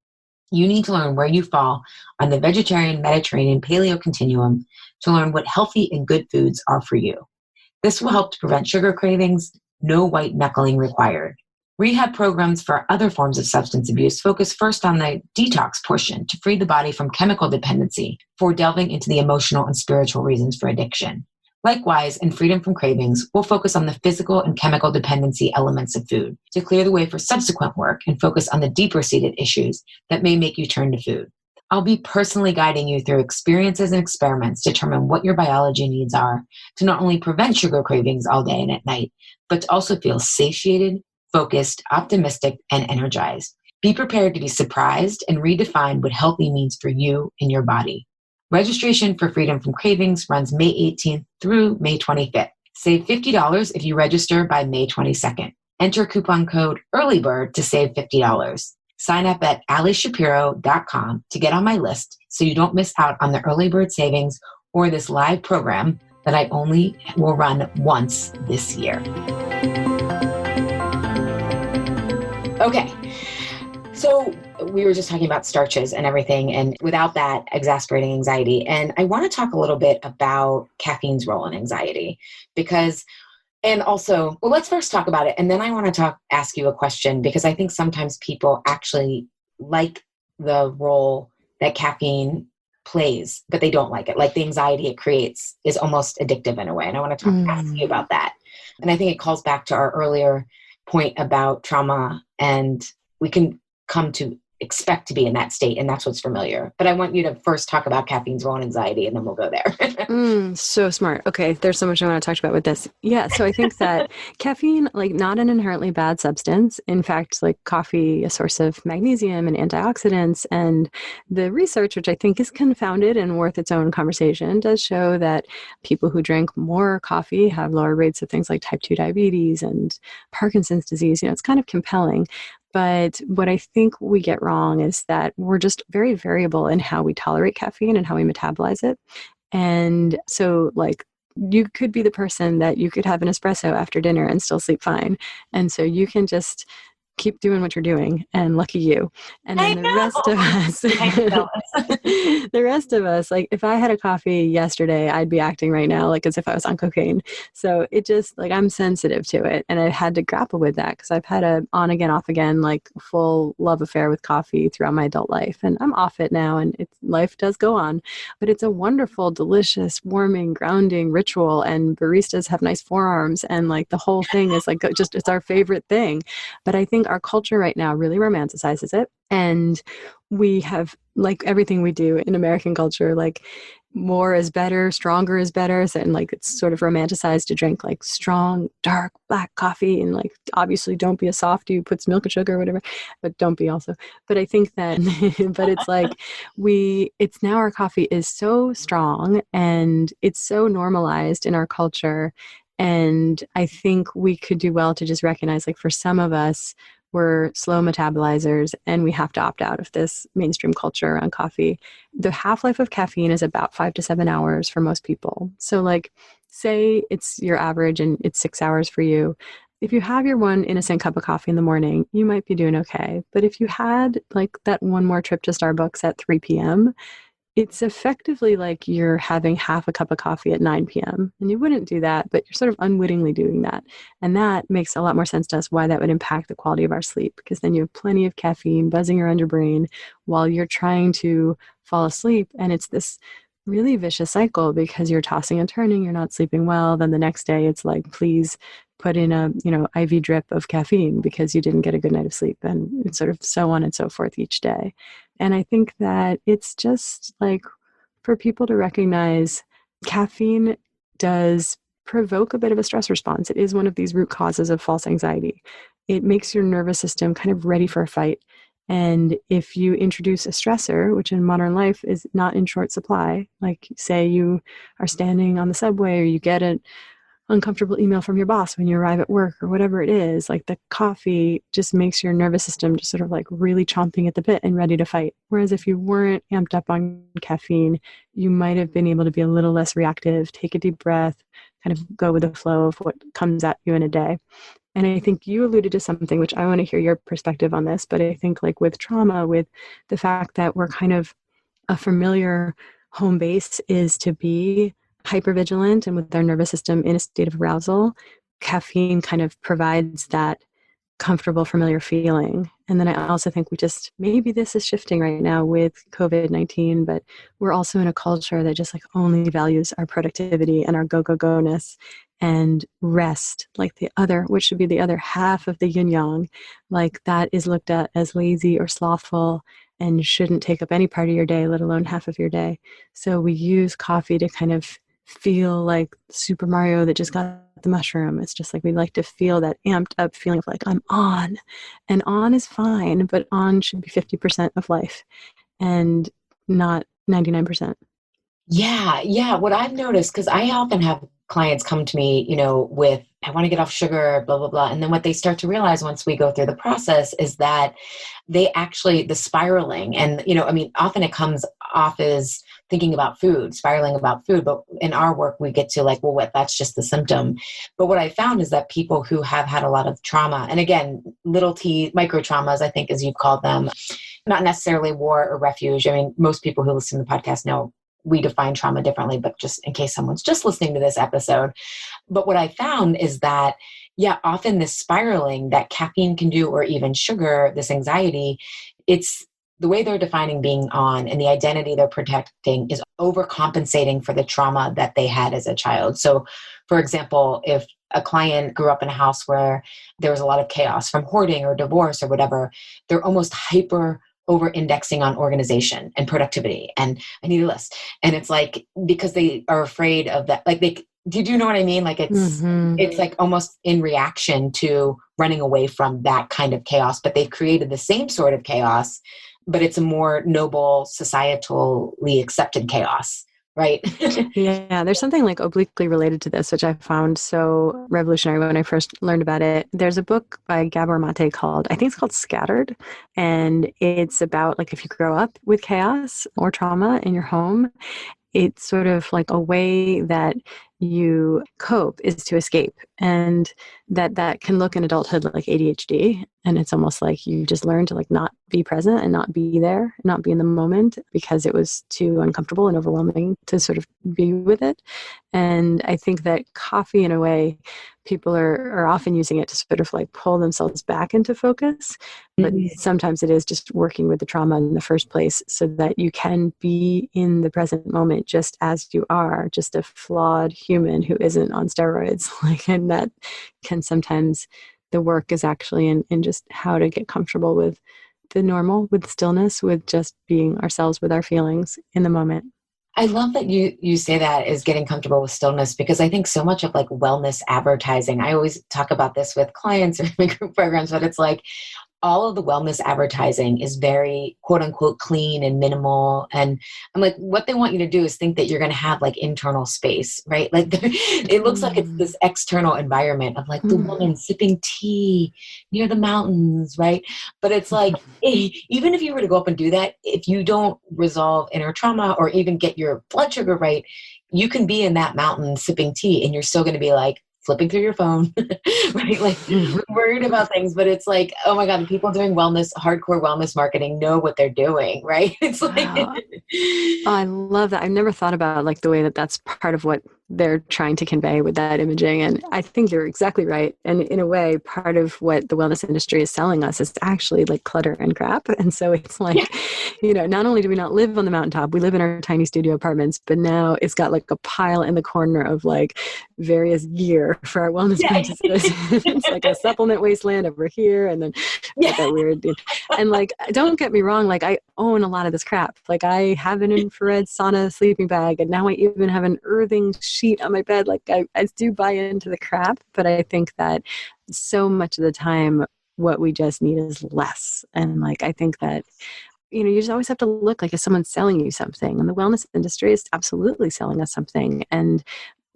You need to learn where you fall on the vegetarian, Mediterranean, paleo continuum to learn what healthy and good foods are for you. This will help to prevent sugar cravings. No white knuckling required. Rehab programs for other forms of substance abuse focus first on the detox portion to free the body from chemical dependency before delving into the emotional and spiritual reasons for addiction. Likewise, in Freedom from Cravings, we'll focus on the physical and chemical dependency elements of food to clear the way for subsequent work and focus on the deeper-seated issues that may make you turn to food. I'll be personally guiding you through experiences and experiments to determine what your biology needs are to not only prevent sugar cravings all day and at night, but to also feel satiated, focused, optimistic, and energized. Be prepared to be surprised and redefine what healthy means for you and your body. Registration for Freedom from Cravings runs May 18th through May 25th. Save $50 if you register by May 22nd. Enter coupon code EARLYBIRD to save $50. Sign up at alishapiro.com to get on my list so you don't miss out on the early bird savings or this live program that I only will run once this year. Okay, so we were just talking about starches and everything, and without that, exasperating anxiety. And I want to talk a little bit about caffeine's role in anxiety because, and also, well, let's first talk about it. And then I want to ask you a question because I think sometimes people actually like the role that caffeine plays, but they don't like it. Like the anxiety it creates is almost addictive in a way. And I want to ask you about that. And I think it calls back to our earlier point about trauma, and we can come to expect to be in that state, and that's what's familiar. But I want you to first talk about caffeine's role in anxiety, and then we'll go there. So smart. Okay, there's so much I want to talk about with this. Yeah, so I think that caffeine, like not an inherently bad substance. In fact, like coffee, a source of magnesium and antioxidants, and the research, which I think is confounded and worth its own conversation, does show that people who drink more coffee have lower rates of things like type 2 diabetes and Parkinson's disease. It's kind of compelling. But what I think we get wrong is that we're just very variable in how we tolerate caffeine and how we metabolize it. And so like you could be the person that you could have an espresso after dinner and still sleep fine. And so you can just keep doing what you're doing, and lucky you. And then the rest of us, like if I had a coffee yesterday, I'd be acting right now like as if I was on cocaine. So it just like I'm sensitive to it, and I've had to grapple with that because I've had a on again, off again, like full love affair with coffee throughout my adult life, and I'm off it now, and life does go on. But it's a wonderful, delicious, warming, grounding ritual, and baristas have nice forearms, and like the whole thing is like just it's our favorite thing. But I think our culture right now really romanticizes it. And we have, like everything we do in American culture, like more is better, stronger is better. And like it's sort of romanticized to drink like strong, dark, black coffee. And like obviously don't be a softie who puts milk and sugar or whatever, but don't be also. But I think that, but it's like it's now our coffee is so strong and it's so normalized in our culture. And I think we could do well to just recognize, like for some of us, we're slow metabolizers and we have to opt out of this mainstream culture around coffee. The half-life of caffeine is about 5 to 7 hours for most people. So like say it's your average and it's 6 hours for you. If you have your one innocent cup of coffee in the morning, you might be doing okay. But if you had like that one more trip to Starbucks at 3 p.m., it's effectively like you're having half a cup of coffee at 9 p.m. And you wouldn't do that, but you're sort of unwittingly doing that. And that makes a lot more sense to us why that would impact the quality of our sleep, because then you have plenty of caffeine buzzing around your brain while you're trying to fall asleep. And it's this really vicious cycle because you're tossing and turning, you're not sleeping well. Then the next day it's like, please put in a, IV drip of caffeine because you didn't get a good night of sleep, and it's sort of so on and so forth each day. And I think that it's just like for people to recognize caffeine does provoke a bit of a stress response. It is one of these root causes of false anxiety. It makes your nervous system kind of ready for a fight. And if you introduce a stressor, which in modern life is not in short supply, like say you are standing on the subway or you get an uncomfortable email from your boss when you arrive at work or whatever it is, like the coffee just makes your nervous system just sort of like really chomping at the bit and ready to fight. Whereas if you weren't amped up on caffeine, you might have been able to be a little less reactive, take a deep breath, kind of go with the flow of what comes at you in a day. And I think you alluded to something, which I want to hear your perspective on this, but I think like with trauma, with the fact that we're kind of a familiar home base is to be hypervigilant and with our nervous system in a state of arousal, caffeine kind of provides that comfortable, familiar feeling. And then I also think maybe this is shifting right now with COVID-19, but we're also in a culture that just like only values our productivity and our go-go-go-ness and rest, like which should be the other half of the yin yang, like that is looked at as lazy or slothful and shouldn't take up any part of your day, let alone half of your day. So we use coffee to kind of feel like Super Mario that just got the mushroom. It's just like we like to feel that amped up feeling of like, I'm on. And on is fine, but on should be 50% of life and not 99%. Yeah, yeah. What I've noticed, because I often have clients come to me, with, I want to get off sugar, blah, blah, blah. And then what they start to realize once we go through the process is that they actually, the spiraling, and, often it comes off as thinking about food, spiraling about food. But in our work, we get to like, well, that's just the symptom. But what I found is that people who have had a lot of trauma, and again, little t, micro traumas, I think, as you've called them, not necessarily war or refuge. I mean, most people who listen to the podcast know we define trauma differently, but just in case someone's just listening to this episode. But what I found is that, yeah, often this spiraling that caffeine can do, or even sugar, this anxiety, it's the way they're defining being on, and the identity they're protecting is overcompensating for the trauma that they had as a child. So, for example, if a client grew up in a house where there was a lot of chaos from hoarding or divorce or whatever, they're almost hyper over-indexing on organization and productivity, and I need a list. And it's like, because they are afraid of that, like do you know what I mean? Like it's like almost in reaction to running away from that kind of chaos, but they've created the same sort of chaos, but it's a more noble, societally accepted chaos. Right. Yeah, there's something like obliquely related to this, which I found so revolutionary when I first learned about it. There's a book by Gabor Mate called, I think it's called Scattered. And it's about like if you grow up with chaos or trauma in your home, it's sort of like a way that you cope is to escape, and that can look in adulthood like ADHD. And it's almost like you just learn to like not be present and not be there, not be in the moment because it was too uncomfortable and overwhelming to sort of be with it. And I think that coffee, in a way, people are often using it to sort of like pull themselves back into focus. But sometimes it is just working with the trauma in the first place so that you can be in the present moment just as you are, just a flawed human who isn't on steroids. Like, and that can sometimes, the work is actually in just how to get comfortable with the normal, with stillness, with just being ourselves with our feelings in the moment. I love that you say that is getting comfortable with stillness, because I think so much of like wellness advertising, I always talk about this with clients or in group programs, but it's like all of the wellness advertising is very quote unquote clean and minimal. And I'm like, what they want you to do is think that you're going to have like internal space, right? Like it looks like it's this external environment of like the woman sipping tea near the mountains, right? But it's like, even if you were to go up and do that, if you don't resolve inner trauma or even get your blood sugar right, you can be in that mountain sipping tea and you're still going to be like, flipping through your phone, right? Like worried about things, but it's like, oh my God, the people doing wellness, hardcore wellness marketing know what they're doing, right? It's like, wow. Oh, I love that. I've never thought about like the way that that's part of what they're trying to convey with that imaging. And I think you're exactly right. And in a way, part of what the wellness industry is selling us is actually like clutter and crap. And so it's like, not only do we not live on the mountaintop, we live in our tiny studio apartments, but now it's got like a pile in the corner of like various gear for our wellness practices. It's like a supplement wasteland over here. And then that weird, and like, don't get me wrong, like I own a lot of this crap. Like I have an infrared sauna sleeping bag, and now I even have an earthing sheet on my bed. Like I do buy into the crap, but I think that so much of the time what we just need is less. And like I think that you just always have to look like if someone's selling you something, and the wellness industry is absolutely selling us something. And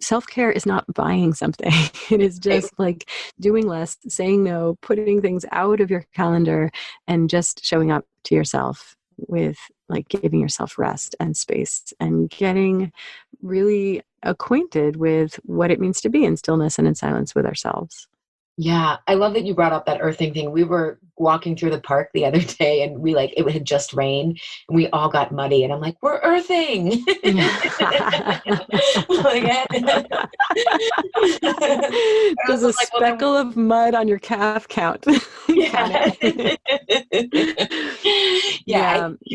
self-care is not buying something. It is just like doing less, saying no, putting things out of your calendar, and just showing up to yourself with like giving yourself rest and space and getting really acquainted with what it means to be in stillness and in silence with ourselves. Yeah, I love that you brought up that earthing thing. We were walking through the park the other day, and it had just rained and we all got muddy, and I'm like, we're earthing. Does a speckle of mud on your calf count?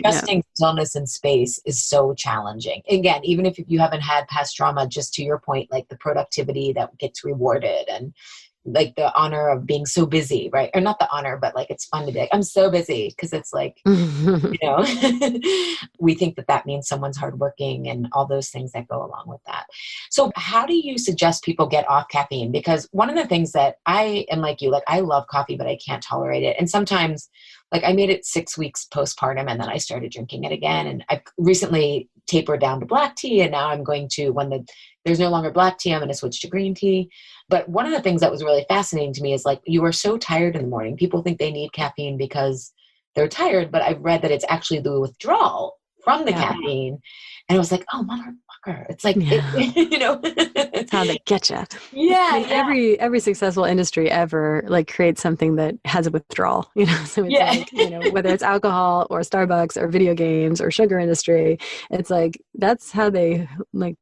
Trusting stillness and space is so challenging. Again, even if you haven't had past trauma, just to your point, like the productivity that gets rewarded, and like the honor of being so busy, right? Or not the honor, but like it's fun to be like, I'm so busy, because it's like, you know, we think that that means someone's hardworking and all those things that go along with that. So how do you suggest people get off caffeine? Because one of the things that I am like you, like I love coffee, but I can't tolerate it. And sometimes like I made it 6 weeks postpartum and then I started drinking it again. And I've recently tapered down to black tea. And now I'm going to, there's no longer black tea, I'm going to switch to green tea. But one of the things that was really fascinating to me is like, you are so tired in the morning. People think they need caffeine because they're tired, but I've read that it's actually the withdrawal from the caffeine. And I was like, oh, motherfucker. It's like, you know, it's how they get you. Yeah, I mean, every successful industry ever like creates something that has a withdrawal, you know, so it's like, you know, whether it's alcohol or Starbucks or video games or sugar industry, it's like, that's how they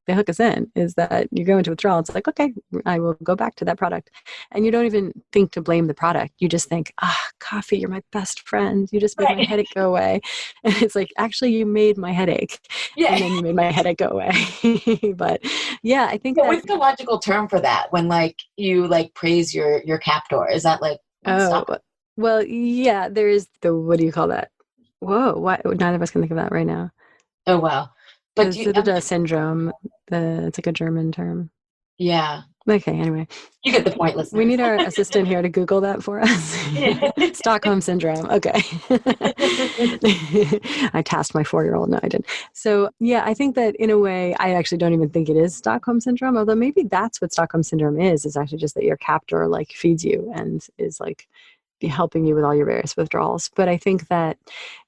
hook us in, is that you go into withdrawal. It's like, okay, I will go back to that product. And you don't even think to blame the product. You just think, coffee, you're my best friend. You just made my headache go away. And it's like, actually you made my headache. Yeah. And then you made my headache go away. But yeah, I think what's the logical term for that when like you like praise your captor? Is that like, well, yeah, there is what do you call that? Whoa, why neither of us can think of that right now. Oh wow. But the syndrome, it's like a German term. Yeah. Okay, anyway. You get the point, listeners. We need our assistant here to Google that for us. Stockholm Syndrome. Okay. I tasked my 4-year-old. No, I didn't. So yeah, I think that in a way, I actually don't even think it is Stockholm Syndrome, although maybe that's what Stockholm Syndrome is actually just that your captor like feeds you and is like helping you with all your various withdrawals. But I think that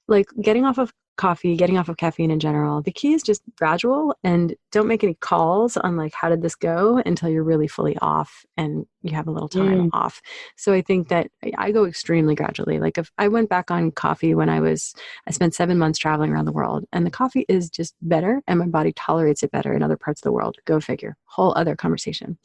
like getting off of coffee, getting off of caffeine in general, the key is just gradual, and don't make any calls on like, how did this go, until you're really fully off and you have a little time off. So I think that I go extremely gradually. Like if I went back on coffee when I spent 7 months traveling around the world, and the coffee is just better and my body tolerates it better in other parts of the world. Go figure. Whole other conversation.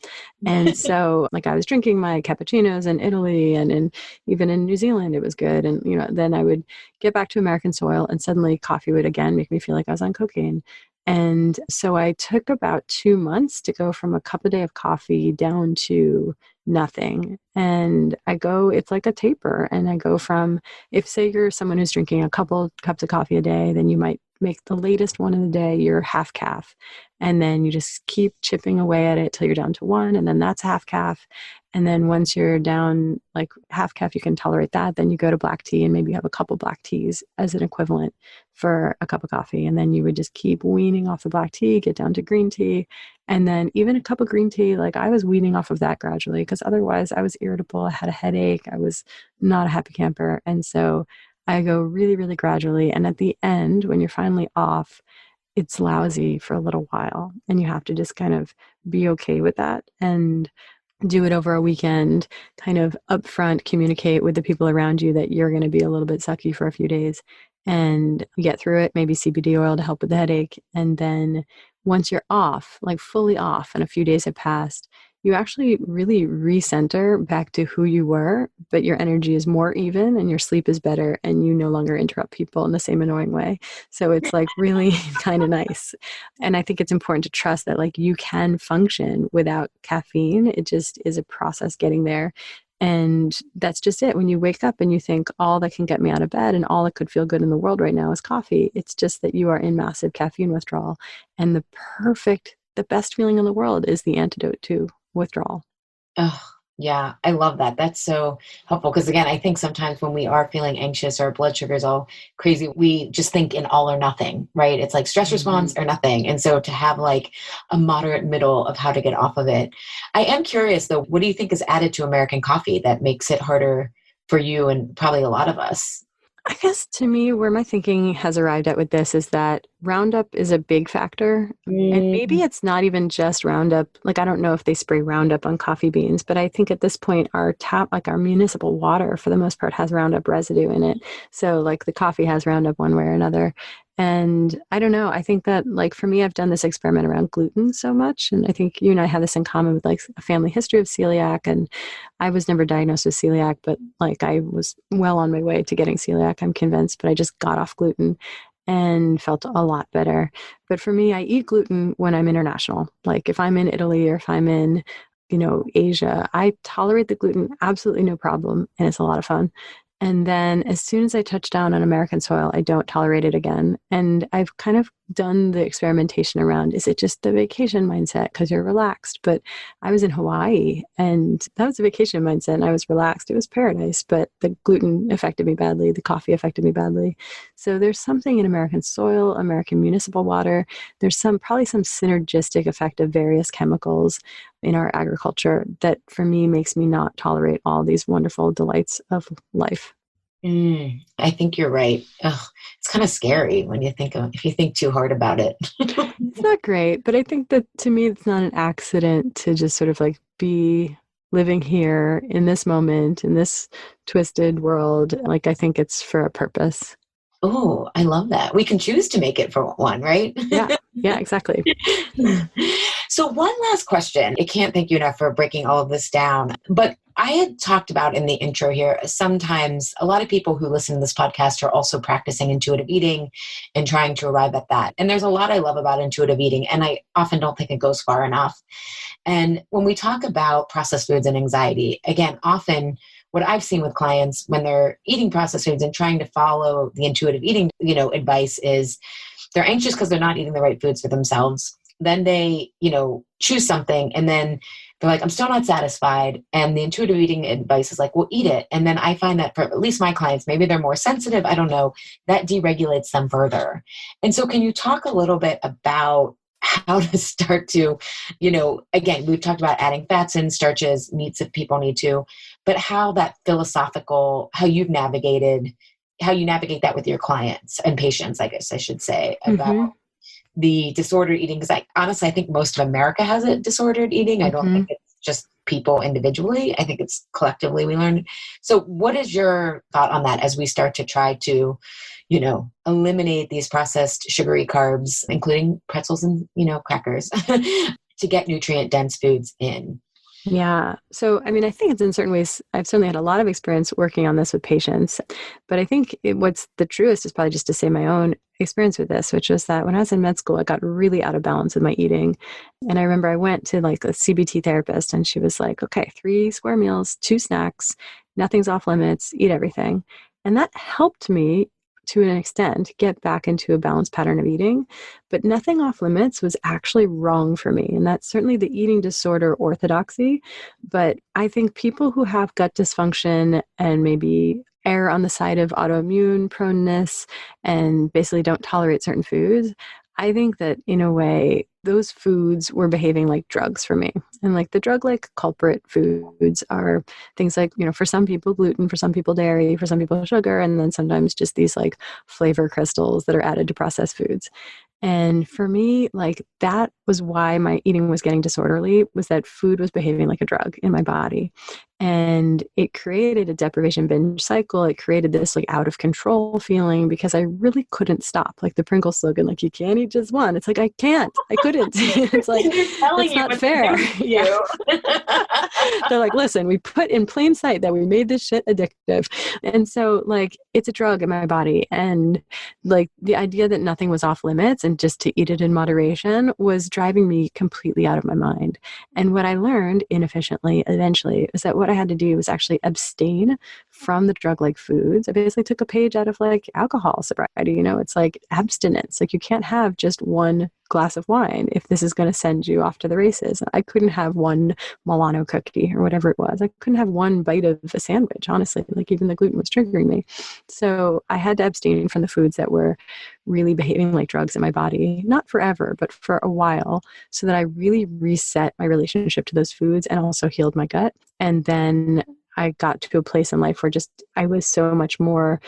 And so like I was drinking my cappuccinos in Italy and even in New Zealand, it was good. And, you know, then I would get back to American soil and suddenly coffee would again make me feel like I was on cocaine. And so I took about 2 months to go from a cup a day of coffee down to nothing. And it's like a taper. And I go from, if say you're someone who's drinking a couple cups of coffee a day, then you might make the latest one in the day your half calf. And then you just keep chipping away at it till you're down to 1. And then that's half calf. And then once you're down like half calf, you can tolerate that. Then you go to black tea, and maybe you have a couple black teas as an equivalent for a cup of coffee. And then you would just keep weaning off the black tea, get down to green tea. And then even a cup of green tea, like I was weaning off of that gradually, because otherwise I was irritable. I had a headache. I was not a happy camper. And so I go really, really gradually. And at the end, when you're finally off, it's lousy for a little while. And you have to just kind of be okay with that and do it over a weekend, kind of upfront communicate with the people around you that you're going to be a little bit sucky for a few days and get through it, maybe CBD oil to help with the headache. And then once you're off, like fully off, and a few days have passed, you actually really recenter back to who you were, but your energy is more even and your sleep is better and you no longer interrupt people in the same annoying way. So it's like really kind of nice. And I think it's important to trust that like you can function without caffeine. It just is a process getting there. And that's just it. When you wake up and you think all that can get me out of bed and all that could feel good in the world right now is coffee, it's just that you are in massive caffeine withdrawal. And the best feeling in the world is the antidote to withdrawal. Oh, yeah. I love that. That's so helpful. Because again, I think sometimes when we are feeling anxious or blood sugar is all crazy, we just think in all or nothing, right? It's like stress response or nothing. And so to have like a moderate middle of how to get off of it. I am curious though, what do you think is added to American coffee that makes it harder for you and probably a lot of us? I guess to me, where my thinking has arrived at with this is that Roundup is a big factor. And maybe it's not even just Roundup. Like, I don't know if they spray Roundup on coffee beans, but I think at this point, our municipal water, for the most part, has Roundup residue in it. So, like, the coffee has Roundup one way or another. And I don't know. I think that, like, for me, I've done this experiment around gluten so much. And I think you and I have this in common with, like, a family history of celiac. And I was never diagnosed with celiac, but, like, I was well on my way to getting celiac, I'm convinced. But I just got off gluten and felt a lot better. But for me, I eat gluten when I'm international. Like, if I'm in Italy or if I'm in Asia, I tolerate the gluten absolutely no problem, and it's a lot of fun. And then as soon as I touch down on American soil, I don't tolerate it again. And I've kind of done the experimentation around, is it just the vacation mindset because you're relaxed? But I was in Hawaii and that was a vacation mindset and I was relaxed. It was paradise, but the gluten affected me badly. The coffee affected me badly. So there's something in American soil, American municipal water. There's probably some synergistic effect of various chemicals in our agriculture that for me makes me not tolerate all these wonderful delights of life. I think you're right. Ugh, it's kind of scary when if you think too hard about it. It's not great, but I think that to me, it's not an accident to just sort of like be living here in this moment, in this twisted world. Like, I think it's for a purpose. Oh, I love that. We can choose to make it for one, right? Yeah, exactly. So one last question. I can't thank you enough for breaking all of this down. But I had talked about in the intro here, sometimes a lot of people who listen to this podcast are also practicing intuitive eating and trying to arrive at that. And there's a lot I love about intuitive eating, and I often don't think it goes far enough. And when we talk about processed foods and anxiety, again, often what I've seen with clients when they're eating processed foods and trying to follow the intuitive eating, advice is they're anxious because they're not eating the right foods for themselves. Then they, choose something and then they're like, I'm still not satisfied. And the intuitive eating advice is like, well, eat it. And then I find that for at least my clients, maybe they're more sensitive, I don't know, that deregulates them further. And so can you talk a little bit about how to start to, again, we've talked about adding fats and starches, meats if people need to, but how that how you navigate that with your clients and patients, I guess I should say, about the disordered eating. Because honestly, I think most of America has a disordered eating. I don't think it's just people individually. I think it's collectively we learn. So what is your thought on that as we start to try to, eliminate these processed sugary carbs, including pretzels and, crackers, to get nutrient dense foods in? Yeah. So, I mean, I think it's in certain ways, I've certainly had a lot of experience working on this with patients, but I think what's the truest is probably just to say my own experience with this, which was that when I was in med school, I got really out of balance with my eating. And I remember I went to like a CBT therapist and she was like, okay, 3 square meals, 2 snacks, nothing's off limits, eat everything. And that helped me to an extent get back into a balanced pattern of eating, but nothing off limits was actually wrong for me. And that's certainly the eating disorder orthodoxy. But I think people who have gut dysfunction and maybe err on the side of autoimmune proneness and basically don't tolerate certain foods, I think that in a way, those foods were behaving like drugs for me. And like the drug-like culprit foods are things like, for some people gluten, for some people dairy, for some people sugar, and then sometimes just these like flavor crystals that are added to processed foods. And for me, like that was why my eating was getting disorderly, was that food was behaving like a drug in my body. And it created a deprivation binge cycle. It created this like out of control feeling because I really couldn't stop. Like the Pringles slogan, like you can't eat just one. It's like, I can't, I couldn't. It's like, that's not fair. Yeah. They're like, listen, we put in plain sight that we made this shit addictive. And so like, it's a drug in my body. And like the idea that nothing was off limits and just to eat it in moderation was driving me completely out of my mind. And what I learned inefficiently eventually is that what I had to do was actually abstain from the drug-like foods. I basically took a page out of like alcohol sobriety. It's like abstinence. Like you can't have just one glass of wine if this is going to send you off to the races. I couldn't have one Milano cookie or whatever it was. I couldn't have one bite of a sandwich, honestly. Like even the gluten was triggering me. So I had to abstain from the foods that were really behaving like drugs in my body, not forever, but for a while, so that I really reset my relationship to those foods and also healed my gut. And then I got to a place in life where I was so much more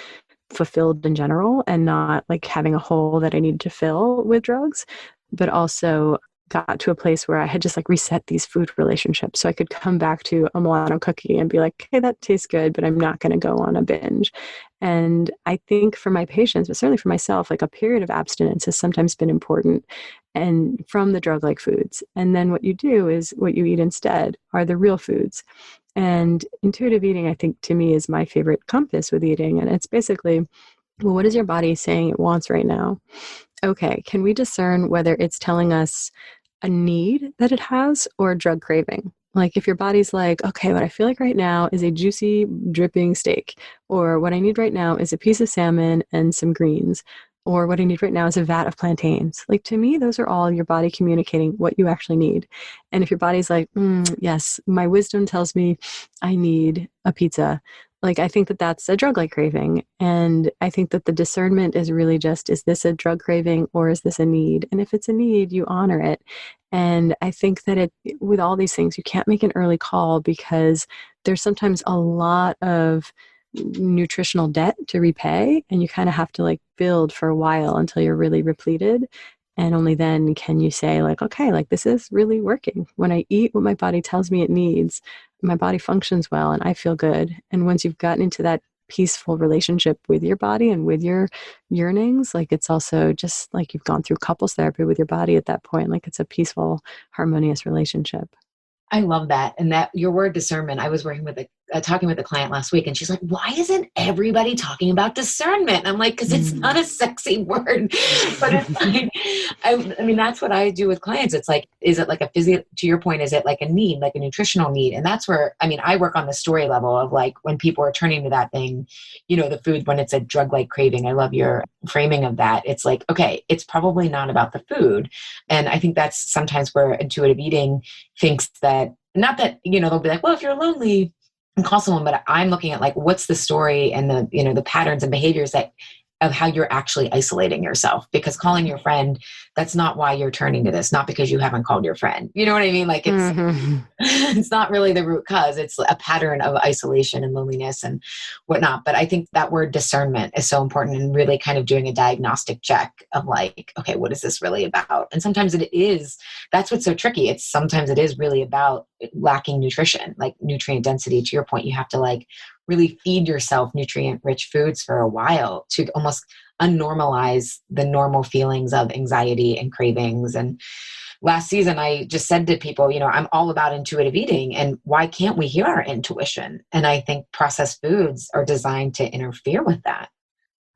fulfilled in general and not like having a hole that I needed to fill with drugs, but also got to a place where I had just like reset these food relationships. So I could come back to a Milano cookie and be like, hey, that tastes good, but I'm not going to go on a binge. And I think for my patients, but certainly for myself, like a period of abstinence has sometimes been important and from the drug-like foods. And then what you do is what you eat instead are the real foods. And intuitive eating, I think to me is my favorite compass with eating. And it's basically, well, what is your body saying it wants right now? Okay, can we discern whether it's telling us a need that it has or a drug craving? Like if your body's like, okay, what I feel like right now is a juicy, dripping steak, or what I need right now is a piece of salmon and some greens, or what I need right now is a vat of plantains. Like to me, those are all your body communicating what you actually need. And if your body's like, yes, my wisdom tells me I need a pizza, like I think that that's a drug-like craving. And I think that the discernment is really just, is this a drug craving or is this a need? And if it's a need, you honor it. And I think that with all these things, you can't make an early call because there's sometimes a lot of nutritional debt to repay, and you kind of have to like build for a while until you're really repleted. And only then can you say like, okay, like this is really working. When I eat what my body tells me it needs, my body functions well and I feel good. And once you've gotten into that peaceful relationship with your body and with your yearnings, like it's also just like you've gone through couples therapy with your body at that point. Like it's a peaceful, harmonious relationship. I love that. And that your word discernment, I was working with talking with a client last week and she's like, why isn't everybody talking about discernment? And I'm like, cause it's not a sexy word, but it's like, I mean, that's what I do with clients. It's like, is it like to your point, is it like a need, like a nutritional need? And that's where, I mean, I work on the story level of like, when people are turning to that thing, the food, when it's a drug-like craving, I love your framing of that. It's like, okay, it's probably not about the food. And I think that's sometimes where intuitive eating thinks that, not that, they'll be like, well, if you're lonely, and call someone, but I'm looking at like, what's the story and the patterns and behaviors of how you're actually isolating yourself, because calling your friend, that's not why you're turning to this, not because you haven't called your friend. You know what I mean? Like it's, it's not really the root cause. It's a pattern of isolation and loneliness and whatnot. But I think that word discernment is so important, and really kind of doing a diagnostic check of like, okay, what is this really about? And sometimes that's what's so tricky. Sometimes it is really about lacking nutrition, like nutrient density. To your point, you have to like really feed yourself nutrient-rich foods for a while to almost unnormalize the normal feelings of anxiety and cravings. And last season, I just said to people, I'm all about intuitive eating, and why can't we hear our intuition? And I think processed foods are designed to interfere with that.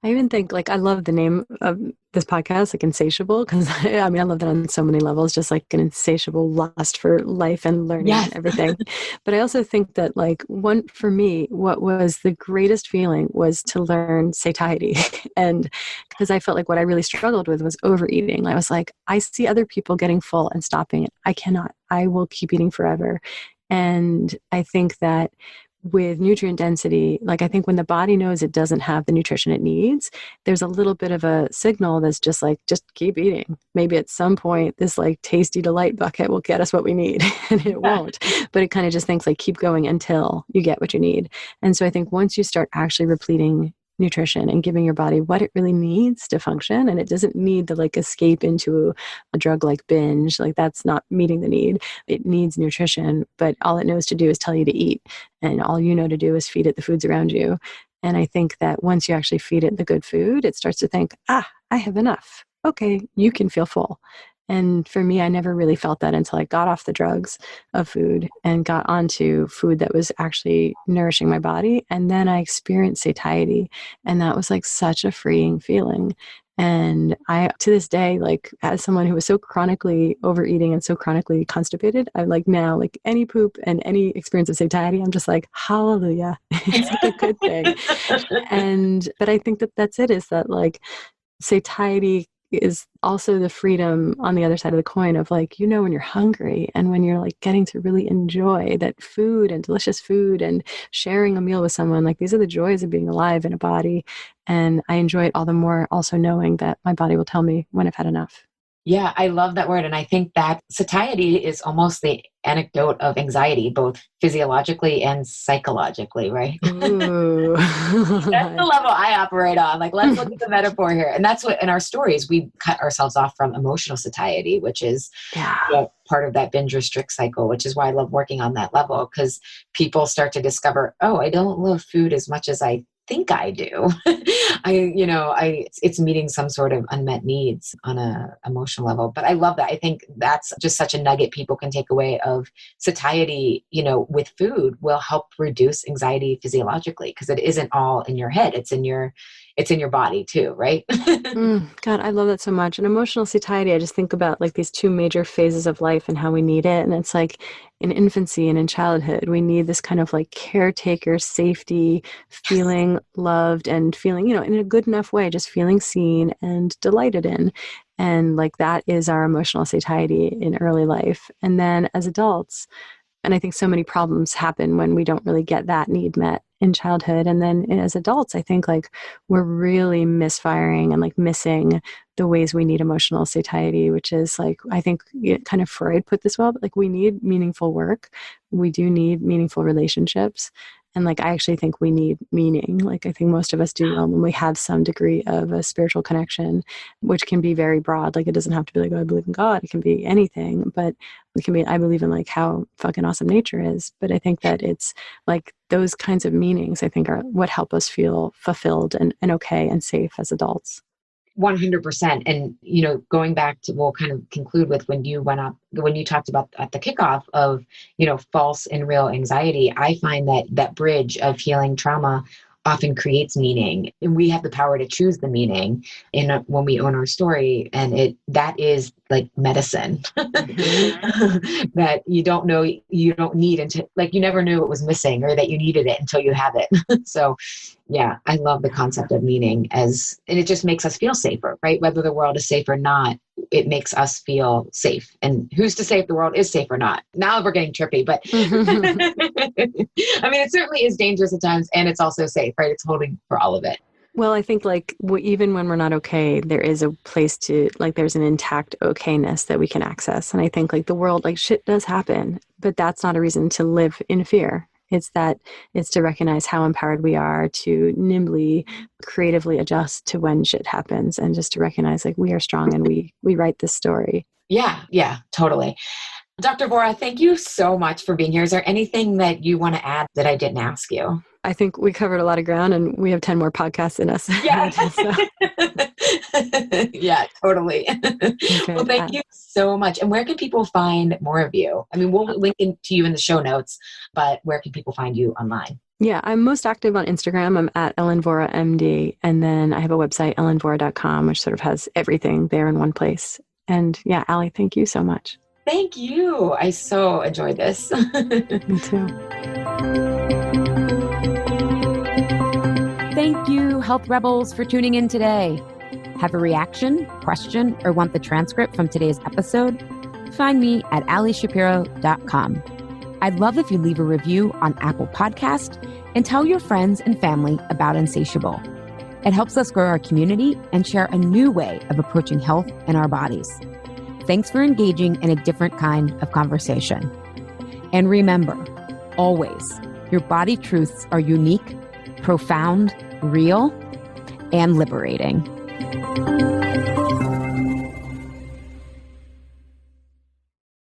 I even think like I love the name of this podcast, like Insatiable, because I love that on so many levels, just like an insatiable lust for life and learning and everything. But I also think that like for me, what was the greatest feeling was to learn satiety. And because I felt like what I really struggled with was overeating. I was like, I see other people getting full and stopping it. I cannot. I will keep eating forever. And I think that with nutrient density, like I think when the body knows it doesn't have the nutrition it needs, there's a little bit of a signal that's just like, just keep eating. Maybe at some point this like tasty delight bucket will get us what we need, and it won't. But it kind of just thinks like, keep going until you get what you need. And so I think once you start actually repleting nutrition and giving your body what it really needs to function, and it doesn't need to like escape into a drug like binge, like that's not meeting the need. It needs nutrition, but all it knows to do is tell you to eat, and all you know to do is feed it the foods around you. And I think that once you actually feed it the good food, it starts to think, I have enough. Okay, you can feel full. And for me, I never really felt that until I got off the drugs of food and got onto food that was actually nourishing my body. And then I experienced satiety. And that was like such a freeing feeling. And I, to this day, like as someone who was so chronically overeating and so chronically constipated, I'm like now, like any poop and any experience of satiety, I'm just like, hallelujah, it's like a good thing. But I think that that's it, is that like satiety is also the freedom on the other side of the coin of like, when you're hungry and when you're like getting to really enjoy that food and delicious food and sharing a meal with someone, like these are the joys of being alive in a body. And I enjoy it all the more also knowing that my body will tell me when I've had enough. Yeah, I love that word. And I think that satiety is almost the anecdote of anxiety, both physiologically and psychologically, right? Ooh. That's the level I operate on. Like, let's look at the metaphor here. And that's what, in our stories, we cut ourselves off from emotional satiety, which is part of that binge restrict cycle, which is why I love working on that level, because people start to discover, I don't love food as much as I think I do. It's meeting some sort of unmet needs on a emotional level. But I love that. I think that's just such a nugget people can take away of satiety, with food will help reduce anxiety physiologically, because it isn't all in your head. It's in your it's in your body too, right? God, I love that so much. And emotional satiety, I just think about like these two major phases of life and how we need it. And it's like in infancy and in childhood, we need this kind of like caretaker, safety, feeling loved and feeling, in a good enough way, just feeling seen and delighted in. And like that is our emotional satiety in early life. And then as adults, and I think so many problems happen when we don't really get that need met in childhood. And then as adults, I think like we're really misfiring and like missing the ways we need emotional satiety, which is like, I think kind of Freud put this well, but like we need meaningful work. We do need meaningful relationships. And like, I actually think we need meaning. Like, I think most of us do when we have some degree of a spiritual connection, which can be very broad. Like, it doesn't have to be like, oh, I believe in God. It can be anything, but it can be, I believe in like how fucking awesome nature is. But I think that it's like those kinds of meanings, I think, are what help us feel fulfilled and okay and safe as adults. 100%. And, going back to, we'll kind of conclude with when you talked about at the kickoff of, false and real anxiety, I find that bridge of healing trauma often creates meaning, and we have the power to choose the meaning when we own our story. And that is like medicine that you don't need until, like, you never knew it was missing or that you needed it until you have it. So yeah, I love the concept of meaning and it just makes us feel safer, right? Whether the world is safe or not, it makes us feel safe. And who's to say if the world is safe or not? Now we're getting trippy, but I mean, it certainly is dangerous at times, and it's also safe, right? It's holding for all of it. Well, I think like even when we're not okay, there is a place to like, there's an intact okayness that we can access. And I think like the world, like shit does happen, but that's not a reason to live in fear. It's to recognize how empowered we are to nimbly, creatively adjust to when shit happens, and just to recognize like we are strong and we write this story. Yeah, totally. Dr. Vora, thank you so much for being here. Is there anything that you want to add that I didn't ask you? I think we covered a lot of ground, and we have 10 more podcasts in us. Yeah, yeah, totally. Okay. Well, thank you so much. And where can people find more of you? I mean, we'll link to you in the show notes, but where can people find you online? Yeah, I'm most active on Instagram. I'm at Ellen Vora MD. And then I have a website, ellenvora.com, which sort of has everything there in one place. And yeah, Allie, thank you so much. Thank you. I so enjoyed this. Me too. Thank you, Health Rebels, for tuning in today. Have a reaction, question, or want the transcript from today's episode? Find me at allieshapiro.com. I'd love if you leave a review on Apple Podcast and tell your friends and family about Insatiable. It helps us grow our community and share a new way of approaching health in our bodies. Thanks for engaging in a different kind of conversation. And remember, always, your body truths are unique, profound, real, and liberating.